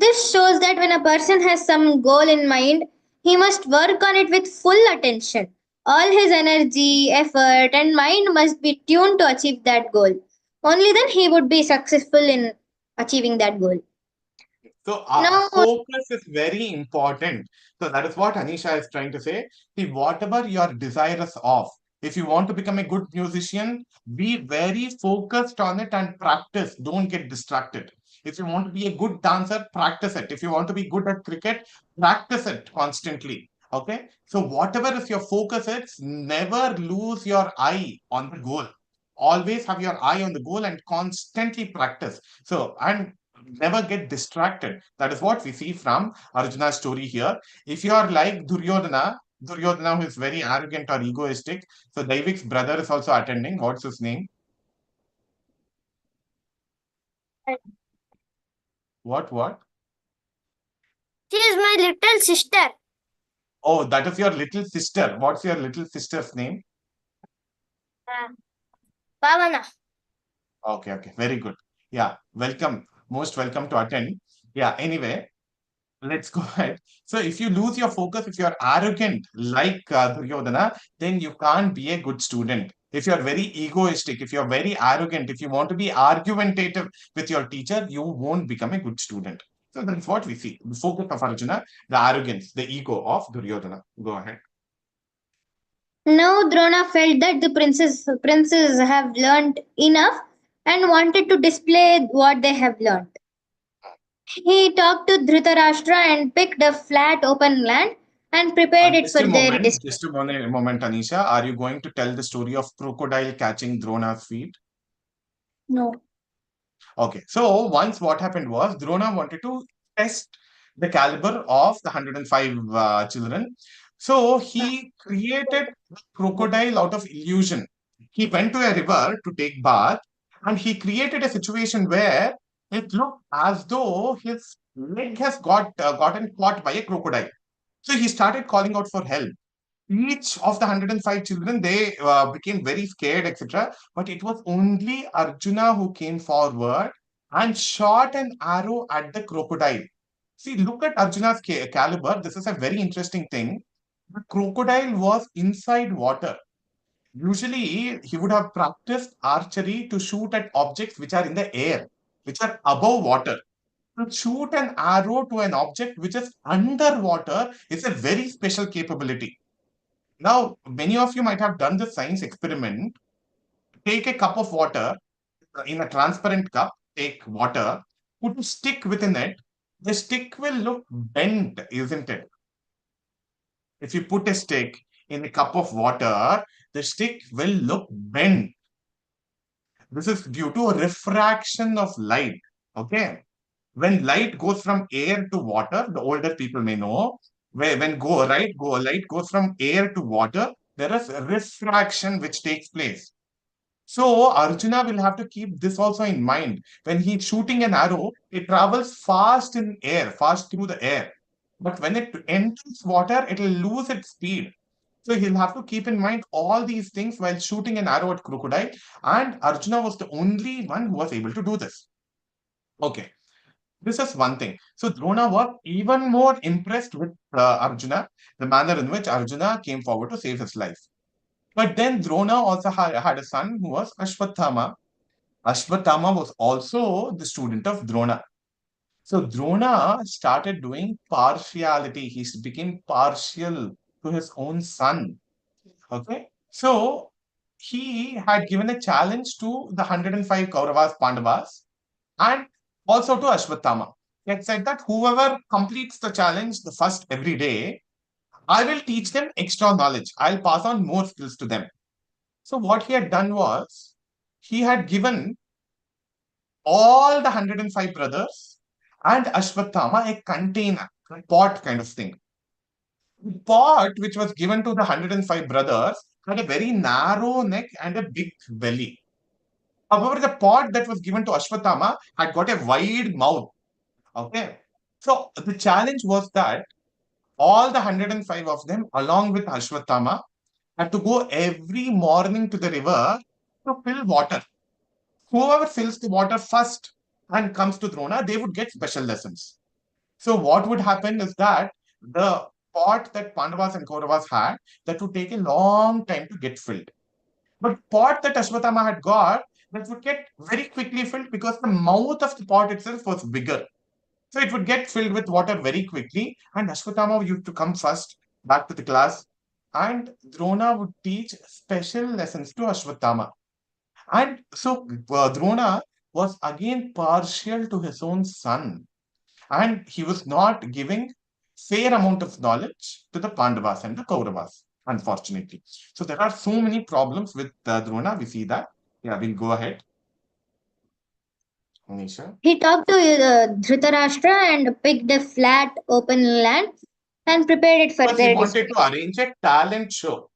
This shows that when a person has some goal in mind, he must work on it with full attention. All his energy, effort, and mind must be tuned to achieve that goal. Only then he would be successful in achieving that goal. So Now, focus is very important. So that is what Anisha is trying to say. See, whatever your desire is of, if you want to become a good musician, be very focused on it and practice. Don't get distracted. If you want to be a good dancer, practice it. If you want to be good at cricket, practice it constantly. Okay. So whatever is your focus, it's never lose your eye on the goal. Always have your eye on the goal and constantly practice. So, and never get distracted. That is what we see from Arjuna's story here. If you are like Duryodhana who is very arrogant or egoistic, so Daivik's brother is also attending. What's his name? What? She is my little sister. Oh, that is your little sister. What's your little sister's name? Pavana. Okay, very good. Yeah, welcome. Most welcome to attend. Yeah, anyway, let's go ahead. So if you lose your focus, if you're arrogant like Duryodhana, then you can't be a good student. If you're very egoistic, if you're very arrogant, if you want to be argumentative with your teacher, you won't become a good student. So that's what we see. The focus of Arjuna, the arrogance, the ego of Duryodhana. Go ahead. now Drona felt that the princes have learned enough and wanted to display what they have learned. He talked to Dhritarashtra and picked a flat open land and prepared it for their display. Just a moment, Anisha. Are you going to tell the story of crocodile catching Drona's feet? No. Okay, so once what happened was Drona wanted to test the caliber of the 105 children. So he created crocodile out of illusion. He went to a river to take bath and he created a situation where it looked as though his leg has gotten caught by a crocodile. So he started calling out for help. each of the 105 children, they became very scared, etc. But it was only Arjuna who came forward and shot an arrow at the crocodile. See, look at Arjuna's caliber. This is a very interesting thing. The crocodile was inside water. Usually, he would have practiced archery to shoot at objects which are in the air, which are above water. To shoot an arrow to an object which is underwater is a very special capability. Now, many of you might have done the science experiment. Take a cup of water in a transparent cup, take water, put a stick within it. The stick will look bent, isn't it? If you put a stick in a cup of water, the stick will look bent. This is due to refraction of light. Okay. When light goes from air to water, the older people may know, when light goes from air to water, there is refraction which takes place. So Arjuna will have to keep this also in mind. When he's shooting an arrow, it travels fast in air, fast through the air. But when it enters water, it will lose its speed. So he'll have to keep in mind all these things while shooting an arrow at crocodile. And Arjuna was the only one who was able to do this. Okay. This is one thing. So Drona was even more impressed with Arjuna, the manner in which Arjuna came forward to save his life. But then Drona also had a son who was Ashwathama. Ashwathama was also the student of Drona. So Drona started doing partiality. He became partial to his own son. Okay. So he had given a challenge to the 105 Kauravas, Pandavas, and also to Ashwathama. He had said that whoever completes the challenge the first every day, I will teach them extra knowledge. I'll pass on more skills to them. So what he had done was, he had given all the 105 brothers and Ashwathama a container, a pot kind of thing. The pot which was given to the 105 brothers had a very narrow neck and a big belly. However, the pot that was given to Ashwathama had got a wide mouth. Okay. So the challenge was that all the 105 of them, along with Ashwathama, had to go every morning to the river to fill water. Whoever fills the water first and comes to Drona, they would get special lessons. So what would happen is that the pot that Pandavas and Kauravas had, that would take a long time to get filled. But pot that Ashwathama had got, that would get very quickly filled because the mouth of the pot itself was bigger. So it would get filled with water very quickly, and Ashwathama used to come first back to the class, and Drona would teach special lessons to Ashwathama. And so Drona was again partial to his own son, and he was not giving fair amount of knowledge to the Pandavas and the Kauravas, unfortunately. So there are so many problems with Drona. We see that. Yeah, we'll go ahead. Anisha. He talked to Dhritarashtra and picked a flat, open land and prepared it for Because he their wanted to arrange a talent show.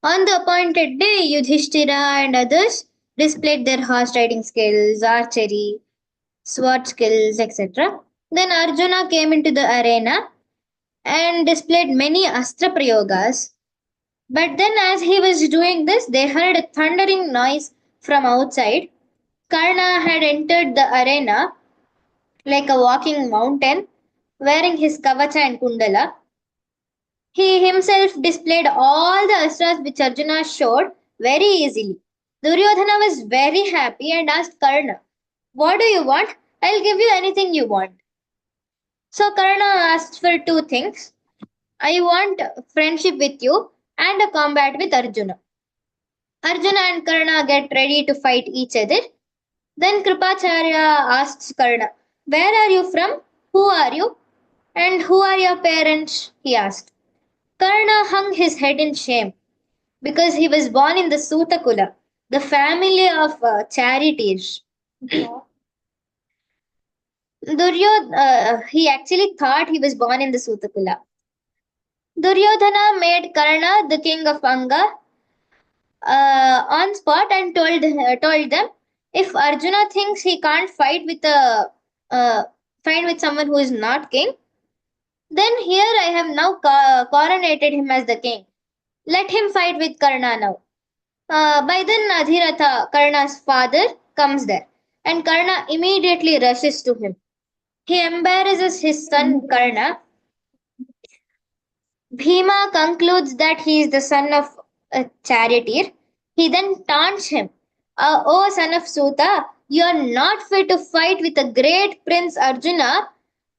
On the appointed day, Yudhishthira and others displayed their horse riding skills, archery, sword skills, etc. Then Arjuna came into the arena and displayed many astra prayogas. But then, as he was doing this, they heard a thundering noise from outside. Karna had entered the arena like a walking mountain, wearing his kavacha and kundala. He himself displayed all the astras which Arjuna showed very easily. Duryodhana was very happy and asked Karna, "What do you want? I'll give you anything you want." So Karna asked for two things. I want friendship with you and a combat with Arjuna. Arjuna and Karna get ready to fight each other. Then Kripacharya asks Karna, "Where are you from? Who are you? And who are your parents?" he asked. Karna hung his head in shame because he was born in the Sutakula, the family of charioteers. He actually thought he was born in the Sutakula. Duryodhana made Karna the king of Anga on spot and told them, if Arjuna thinks he can't fight with someone who is not king, Then here I have now coronated him as the king. Let him fight with Karna now. By then, Adhiratha, Karna's father, comes there, and Karna immediately rushes to him. He embarrasses his son Karna. Bhima concludes that he is the son of a charioteer. He then taunts him. O son of Suta, you are not fit to fight with a great prince Arjuna.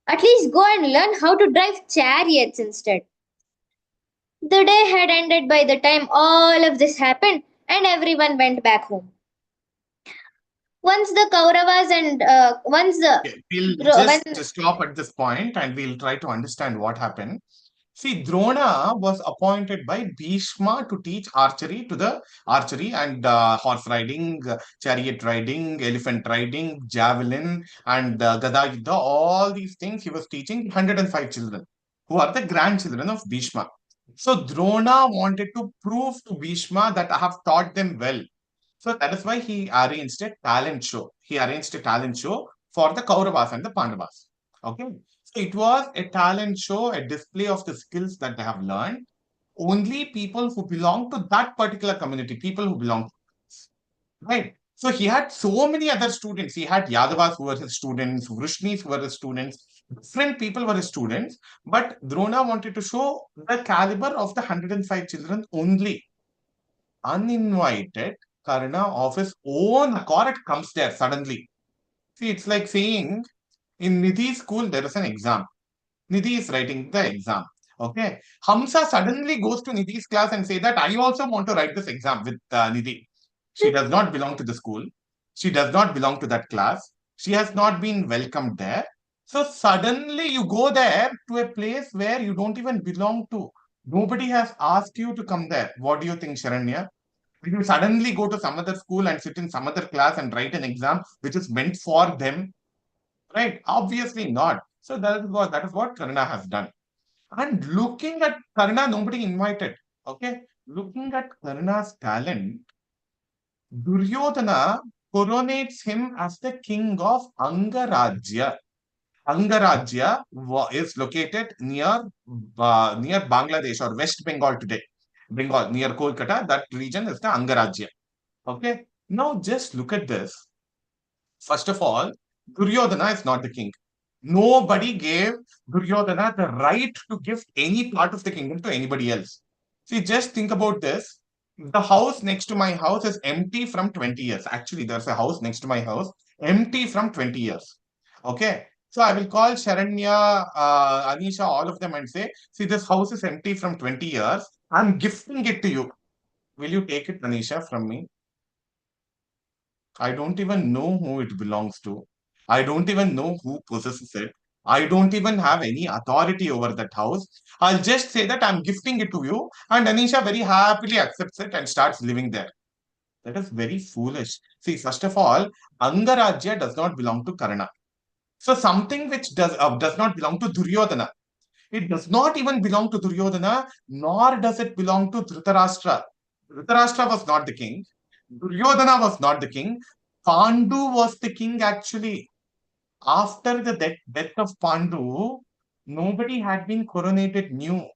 At least go and learn how to drive chariots instead. The day had ended by the time all of this happened, and everyone went back home. Once the Kauravas and once the Okay, we'll when just stop at this point and we'll try to understand what happened. See, Drona was appointed by Bhishma to teach archery and horse riding, chariot riding, elephant riding, javelin, and Gada Yuddha. All these things he was teaching 105 children who are the grandchildren of Bhishma. So Drona wanted to prove to Bhishma that I have taught them well. So that is why he arranged a talent show. He arranged a talent show for the Kauravas and the Pandavas. Okay. So it was a talent show, a display of the skills that they have learned. Only people who belong to that particular community, people who belong to us, right? So he had so many other students. He had Yadavas who were his students, Vrishnis who were his students, different people were his students. But Drona wanted to show the caliber of the 105 children only. Uninvited, Karna of his own accord comes there suddenly. See, it's like saying in Nidhi's school, there is an exam. Nidhi is writing the exam. Okay. Hamsa suddenly goes to Nidhi's class and say that I also want to write this exam with Nidhi. She does not belong to the school. She does not belong to that class. She has not been welcomed there. So suddenly you go there to a place where you don't even belong to. Nobody has asked you to come there. What do you think, Sharanya? Will you suddenly go to some other school and sit in some other class and write an exam which is meant for them? Right? Obviously not. So that is what Karna has done. And looking at Karna, nobody invited. Okay? Looking at Karna's talent, Duryodhana coronates him as the king of Angarajya. Angarajya is located near Bangladesh or West Bengal today. Bengal, near Kolkata, that region is the Angarajya. Okay. Now just look at this. First of all, Duryodhana is not the king. Nobody gave Duryodhana the right to give any part of the kingdom to anybody else. See, just think about this. The house next to my house is empty from 20 years. Actually, there's a house next to my house empty from 20 years. Okay. So I will call Sharanya, Anisha, all of them and say, see, this house is empty from 20 years. I'm gifting it to you. Will you take it, Anisha, from me? I don't even know who it belongs to. I don't even know who possesses it. I don't even have any authority over that house. I'll just say that I'm gifting it to you, and Anisha very happily accepts it and starts living there. That is very foolish. See, first of all, Angarajya does not belong to Karna. So something which does not belong to Duryodhana. It does not even belong to Duryodhana, nor does it belong to Dhritarashtra. Dhritarashtra was not the king. Duryodhana was not the king. Pandu was the king actually. After the death of Pandu, nobody had been coronated new.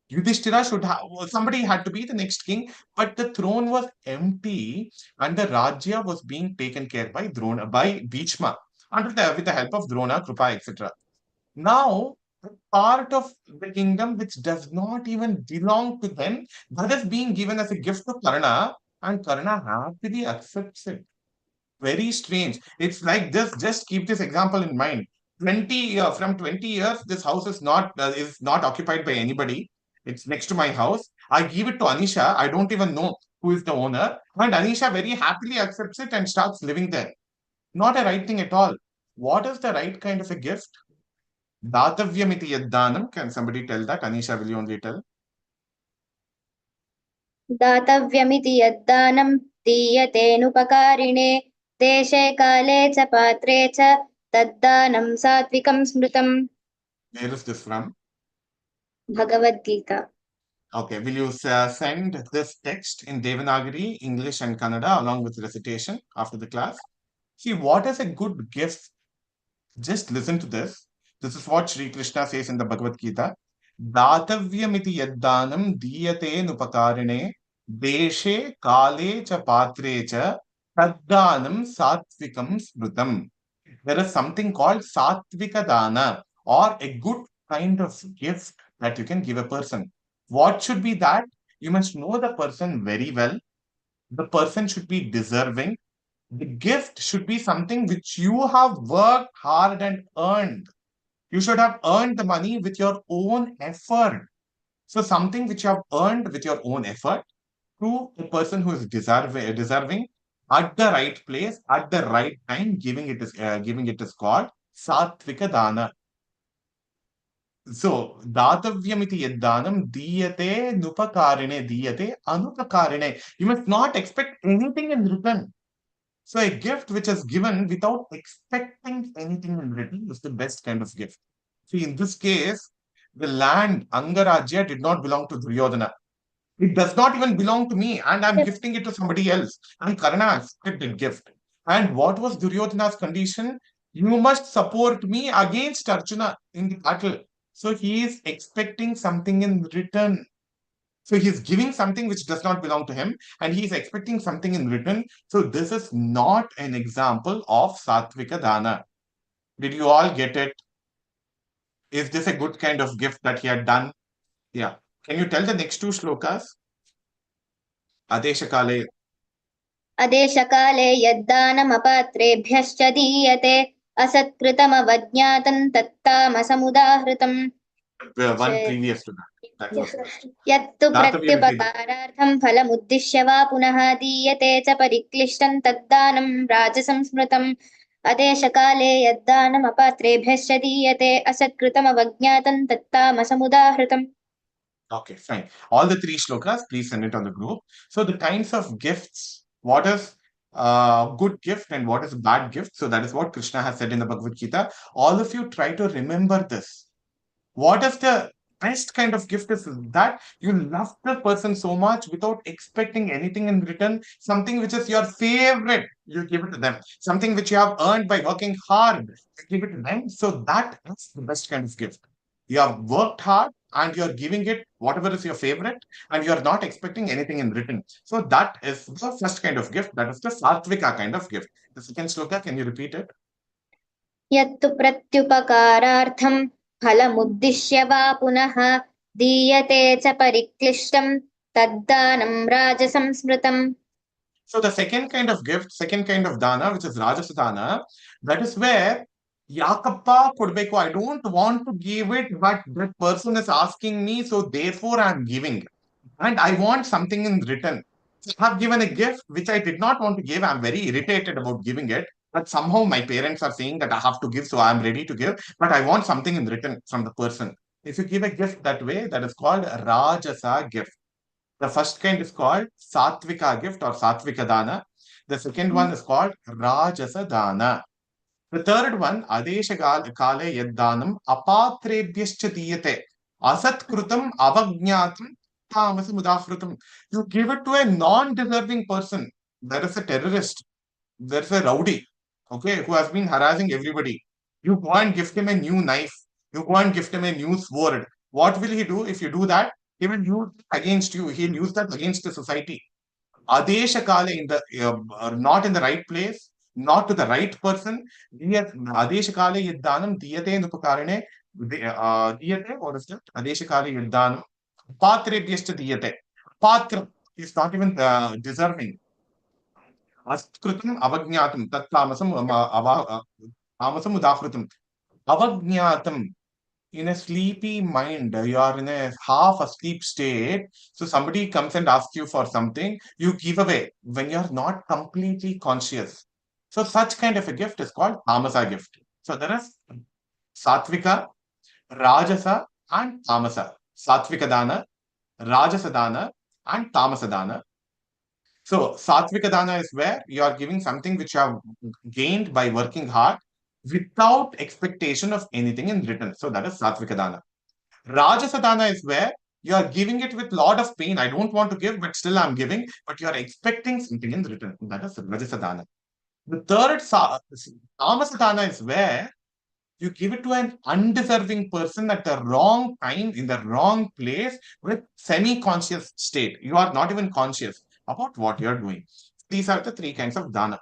Yudhishthira should have, somebody had to be the next king, but the throne was empty and the Rajya was being taken care by Drona, by Bhishma, with the help of Drona, Krupa, etc. Now, the part of the kingdom which does not even belong to them, that is being given as a gift to Karna, and Karna happily accepts it. Very strange. It's like this. Just keep this example in mind. 20 years, this house is not occupied by anybody. It's next to my house. I give it to Anisha. I don't even know who is the owner, and Anisha very happily accepts it and starts living there. Not a right thing at all. What is the right kind of a gift? Datavyamiti yaddanam. Can somebody tell that? Anisha, will you only tell? दातव्यमिति यद्दानं दीयतेनुपकारिणे देशे काले च पात्रे च तद्दानं सात्विकं स्मृतम्. Where is this from? Bhagavad Gita. Okay, will you send this text in Devanagari, English and Kannada along with recitation after the class? See, what is a good gift? Just listen to this. This is what Sri Krishna says in the Bhagavad Gita. Datavyamiti yaddanam diyate nupakarine deshe kale cha patre cha taddanam satvikam smrutam. There is something called satvika dana, or a good kind of gift that you can give a person. What should be that? You must know the person very well. The person should be deserving. The gift should be something which you have worked hard and earned. You should have earned the money with your own effort. So something which you have earned with your own effort to a person who is deserving at the right place, at the right time, giving it is called Satvika Dana. So, Datavyamiti Yaddanam Diyate Nupakarine Diyate Anupakarine. You must not expect anything in return. So, a gift which is given without expecting anything in return is the best kind of gift. See, in this case, the land Angarajya did not belong to Duryodhana. It does not even belong to me, and I'm gifting it to somebody else. And Karna accepted the gift. And what was Duryodhana's condition? You must support me against Arjuna in the battle. So he is expecting something in return. So he is giving something which does not belong to him, and he is expecting something in return. So this is not an example of Satvika Dana. Did you all get it? Is this a good kind of gift that he had done? Yeah. Can you tell the next two shlokas? Adeshakale. अदेशकाले यद्दानमपात्रेभ्यश्च दीयते असत्कृतमवज्ञातं तत्तामसमुदाहृतम्. One previous to that. That was यत्तु प्रत्युपकारार्थं फलमुद्दिश्य वा पुनः दीयते च परिक्लिष्टं तद्दानं राजसंस्मृतम्. अदेशकाले यद्दानमपात्रेभ्यश्च दीयते असत्कृतमवज्ञातं तत्तामसमुदाहृतम्. Okay, fine. All the three shlokas, please send it on the group. So the kinds of gifts, what is good gift and what is bad gift? So that is what Krishna has said in the Bhagavad Gita. All of you try to remember this. What is the best kind of gift is that you love the person so much without expecting anything in return. Something which is your favorite, you give it to them. Something which you have earned by working hard, you give it to them. So that is the best kind of gift. You have worked hard and you're giving it whatever is your favorite, and you're not expecting anything in return. So that is the first kind of gift. That is the Satvika kind of gift. The second shloka, can you repeat it? यत्तु प्रत्युपकारार्थं फलमुद्दिश्य वा पुनः दीयते च परिक्लिष्टं तद्दानं राजसंस्मृतम्. So the second kind of gift, second kind of dana, which is Rajasdana, that is where Yakappa Kodbeko, I don't want to give it, but that person is asking me, so therefore I'm giving. And I want something in return. So I have given a gift which I did not want to give. I'm very irritated about giving it. But somehow my parents are saying that I have to give, so I'm ready to give. But I want something in return from the person. If you give a gift that way, that is called Rajasa gift. The first kind is called Satvika gift or Satvika Dana. The second one is called Rajasa Dana. The third one, Adesha Kale Yaddanam Apatrebhyascha Diyate. Asatkrutam Avagnatam Tamasam Udafrutam. You give it to a non-deserving person. There is a terrorist. There is a rowdy, okay, who has been harassing everybody. You go and gift him a new knife. You go and gift him a new sword. What will he do if you do that? He will use it against you. He'll use that against the society. Adesha Kale in the not in the right place, not to the right person. Adesha Kale Yaddanam Diyate Nupakarine Diyate, what is that? Adesha Kale Yaddanam Patrebhyascha Diyate. Patra is not even deserving. Askrutam Avagnatam Tat Tamasam Tamasam Udafrutam. Avagnatam. In a sleepy mind, you are in a half asleep state. So somebody comes and asks you for something, you give away when you are not completely conscious. So such kind of a gift is called Tamasa gift. So there is Satvika, Rajasa, and Tamasa. Satvika Dana, Rajasa Dana, and Tamasa Dana. So Satvika Dana is where you are giving something which you have gained by working hard without expectation of anything in return. So that is Satvika Dana. Rajasa Dana is where you are giving it with lot of pain. I don't want to give, but still I'm giving, but you are expecting something in return. That is Rajasa Dana. The third Tamasa Dana is where You give it to an undeserving person at the wrong time, in the wrong place, with semi-conscious state. You are not even conscious about what you are doing. These are the three kinds of dana.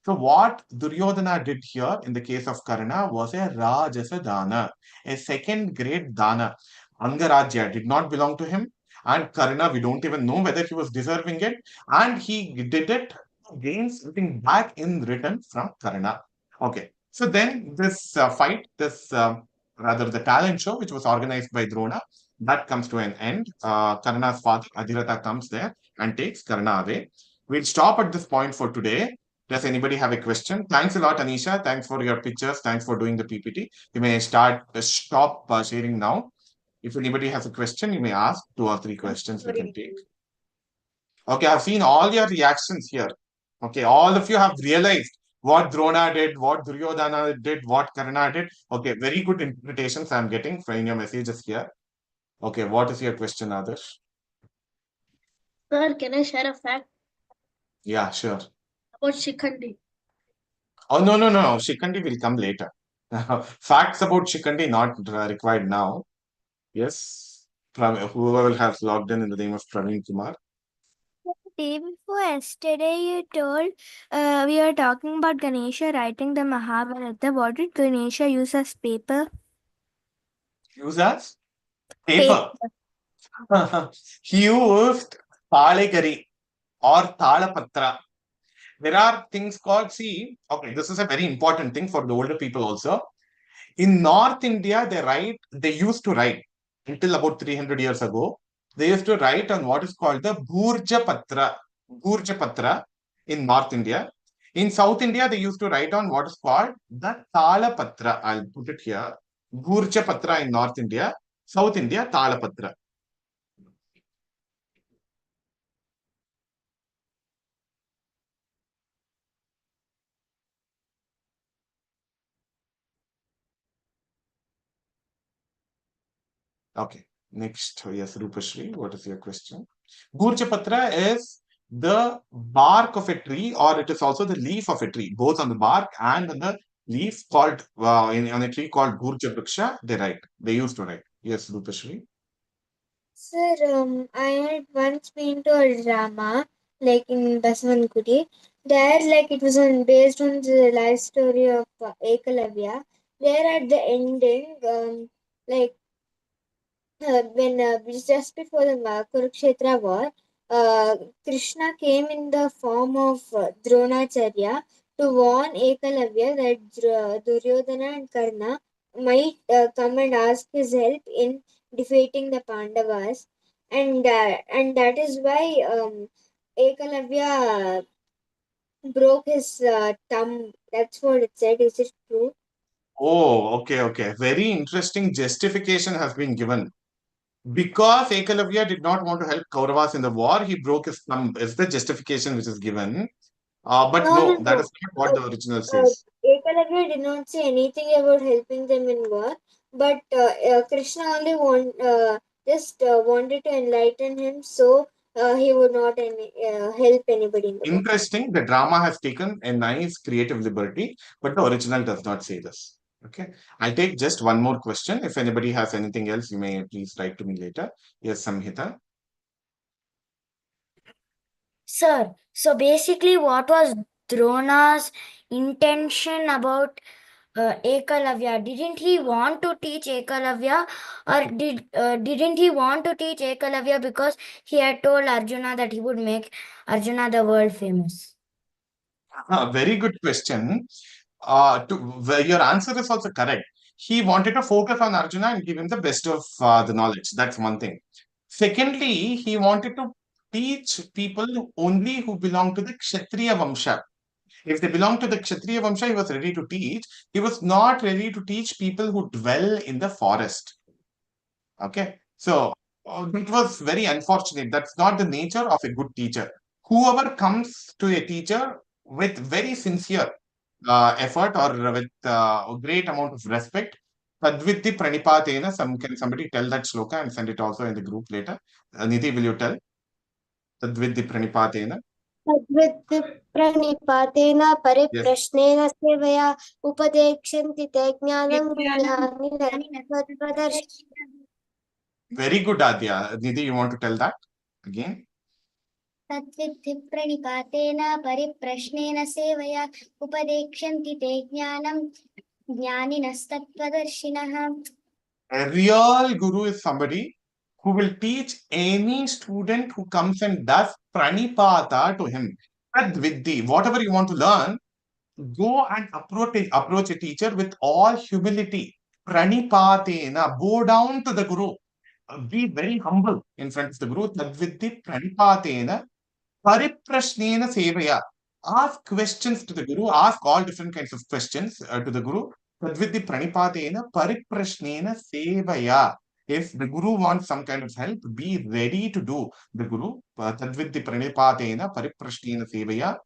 So what Duryodhana did here in the case of Karna was a Rajasa Dana, a second grade Dana. Angarajya did not belong to him, and Karna, we don't even know whether he was deserving it, and he did it against something back in return from Karna. Okay, so then this fight, this rather the talent show, which was organized by Drona, that comes to an end. Karna's father Adhiratha comes there and takes Karna away. We'll stop at this point for today. Does anybody have a question? Thanks a lot, Anisha. Thanks for your pictures. Thanks for doing the PPT. You may stop sharing now. If anybody has a question, you may ask 2 or 3 questions we can take. Okay, I've seen all your reactions here. Okay, all of you have realized what Drona did, what Duryodhana did, what Karna did. Okay, very good interpretations I'm getting from your messages here. Okay, what is your question, Adarsh? Sir, can I share a fact Yeah, sure. about Shikhandi? Oh, no, no, no. Shikandi will come later. Facts about Shikandi not required now. Yes. Whoever has logged in the name of Praveen Kumar. Day before yesterday, you told we were talking about Ganesha writing the Mahabharata. What did Ganesha use as paper? Use as paper. He used Talegari or Talapatra. There are things called, see, okay, this is a very important thing for the older people also. In North India, they used to write until about 300 years ago. They used to write on what is called the Gurja Patra in North India. In South India, they used to write on what is called the Tala Patra. I'll put it here. Gurja Patra in North India, South India, Tala Patra. Okay. Next, yes, Rupashri, what is your question? Gurja Patra is the bark of a tree, or it is also the leaf of a tree, both on the bark and on the leaf called, on a tree called Gurja Vriksha, they write. They used to write. Yes, Rupashri. Sir, I had once been to a drama, like in Basavangudi. There, like it was based on the life story of Ekalavya. There, at the ending, like when just before the Kurukshetra war, Krishna came in the form of Dronacharya to warn Ekalavya that Duryodhana and Karna might come and ask his help in defeating the Pandavas, and that is why Ekalavya broke his thumb. That's what it said. Is it true? Oh, okay, okay. Very interesting justification has been given. Because Ekalavya did not want to help Kauravas in the war, he broke his thumb, is the justification which is given. But No, no, no, that no. is not what the original Uh, says. Ekalavya did not say anything about helping them in war, but Krishna only just wanted to enlighten him, so he would not help anybody in the war. Interesting. The drama has taken a nice creative liberty, but the original does not say this. Okay. I'll take just one more question. If anybody has anything else, you may please write to me later. Yes, Samhita. Sir, so basically, what was Drona's intention about Ekalavya? Didn't he want to teach Ekalavya, or didn't he want to teach Ekalavya because he had told Arjuna that he would make Arjuna the world famous? Very good question. Your answer is also correct. He wanted to focus on Arjuna and give him the best of the knowledge. That's one thing. Secondly, he wanted to teach people only who belong to the Kshatriya Vamsha. If they belong to the Kshatriya Vamsha, he was ready to teach. He was not ready to teach people who dwell in the forest. Okay. So it was very unfortunate. That's not the nature of a good teacher. Whoever comes to a teacher with very sincere effort or with a great amount of respect, Tadvidhi Pranipatena, can somebody tell that shloka and send it also in the group later? Nidhi, will you tell? Tadvidhi Pranipatena. तद्वित् प्रणिपातेन परिप्रश्नेन सेवया उपदेक्ष्यन्ति ते ज्ञानं ज्ञानिनस्तत्त्वदर्शिनः. Very good, Adya. Nidhi, you want to tell that again? तद्विद्धि प्रणिपातेन परिप्रश्नेन सेवया उपदेक्ष्यन्ति ते ज्ञानं ज्ञानिनस्तत्त्वदर्शिनः. A real guru is somebody who will teach any student who comes and does pranipata to him. Tadviddhi, whatever you want to learn, go and approach a teacher with all humility. Pranipatena, bow down to the guru. Be very humble in front of the guru. Tadviddhi pranipatena pariprashnena sevaya. Ask questions to the guru. Ask all different kinds of questions to the guru. Tadviddhi pranipatena pariprashnena sevaya. If the guru wants some kind of help, be ready to do the guru. Tadviddhi pranipatena pariprashnena sevaya.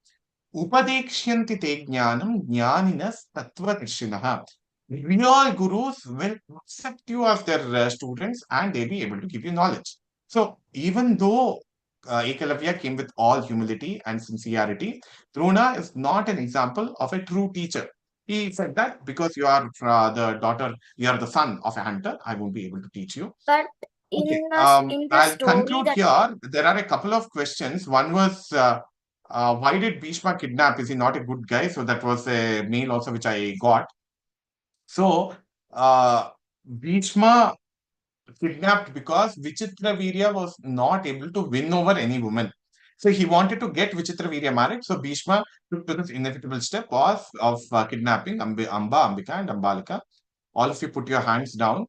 Upadekshyanti te jnanam jnaninas tattvadarshinaha. Real gurus will accept you as their students and they'll be able to give you knowledge. So even though Ekalavya came with all humility and sincerity, Drona is not an example of a true teacher. He said that because you are the daughter, you are the son of a hunter, I won't be able to teach you. But Okay. in the I'll story conclude that here. There are a couple of questions. One was, why did Bhishma kidnap? Is he not a good guy? So that was a mail also which I got. So Bhishma kidnapped because Vichitravirya was not able to win over any woman. So he wanted to get Vichitravirya married. So Bhishma took this inevitable step of kidnapping Amba, Ambika and Ambalika. All of you put your hands down.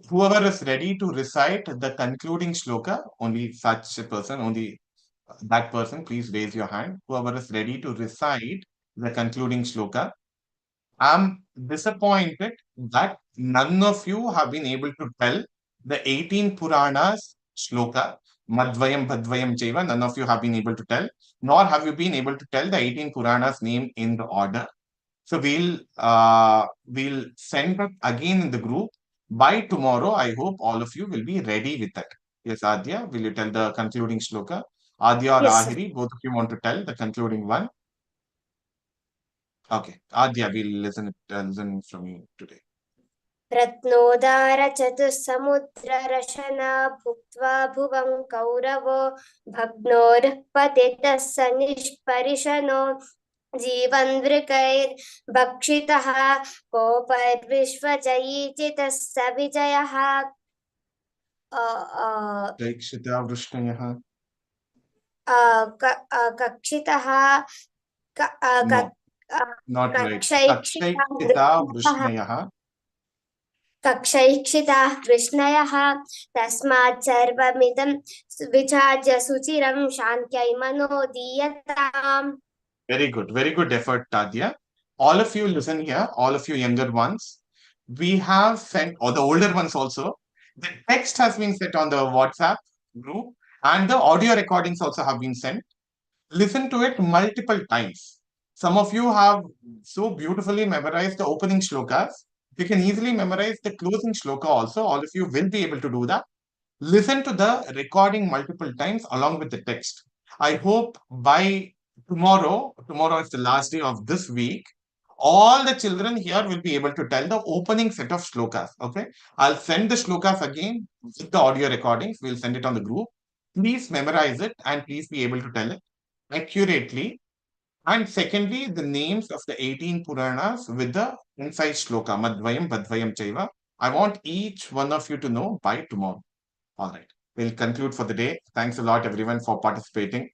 Whoever is ready to recite the concluding shloka, only such a person, only that person, please raise your hand. Whoever is ready to recite the concluding shloka. I'm disappointed that none of you have been able to tell the 18 Puranas shloka, Madvayam, Bhadvayam, Chaiva. None of you have been able to tell, nor have you been able to tell the 18 Puranas name in the order. So we'll send that again in the group. By tomorrow, I hope all of you will be ready with that. Yes, Adya, will you tell the concluding shloka? Adya or Yes, sir. Ahiri, both of you want to tell the concluding one? Okay, Adya, we'll listen from you today. रत्नोदारचतुस्समुद्ररशना भुक्त्वा भुवं कौरवो भग्नोर् पतितः स निष्परिशनो जीवन्वृकैर्भक्षितः कोपैर्विश्वजयीचितः स विजयः Daikshita Vrushnayah. कक्षितः No, not right. Kakshaiksita Vrushnayah. कक्षैक्षिताः कृष्णयः तस्मात् सर्वमिदं विचार्य सुचिरं शान्त्यै मनोदीयताम्. Very good effort, Tadya. All of you listen here, all of you younger ones. We have sent, or the older ones also, the text has been sent on the WhatsApp group and the audio recordings also have been sent. Listen to it multiple times. Some of you have so beautifully memorized the opening shlokas. You can easily memorize the closing shloka also. All of you will be able to do that. Listen to the recording multiple times along with the text. I hope by tomorrow is the last day of this week, all the children here will be able to tell the opening set of shlokas. Okay, I'll send the shlokas again with the audio recordings. We'll send it on the group. Please memorize it and please be able to tell it accurately. And secondly, the names of the 18 Puranas with the concise shloka, Madvayam, Badvayam, Chaiva. I want each one of you to know by tomorrow. All right. We'll conclude for the day. Thanks a lot, everyone, for participating.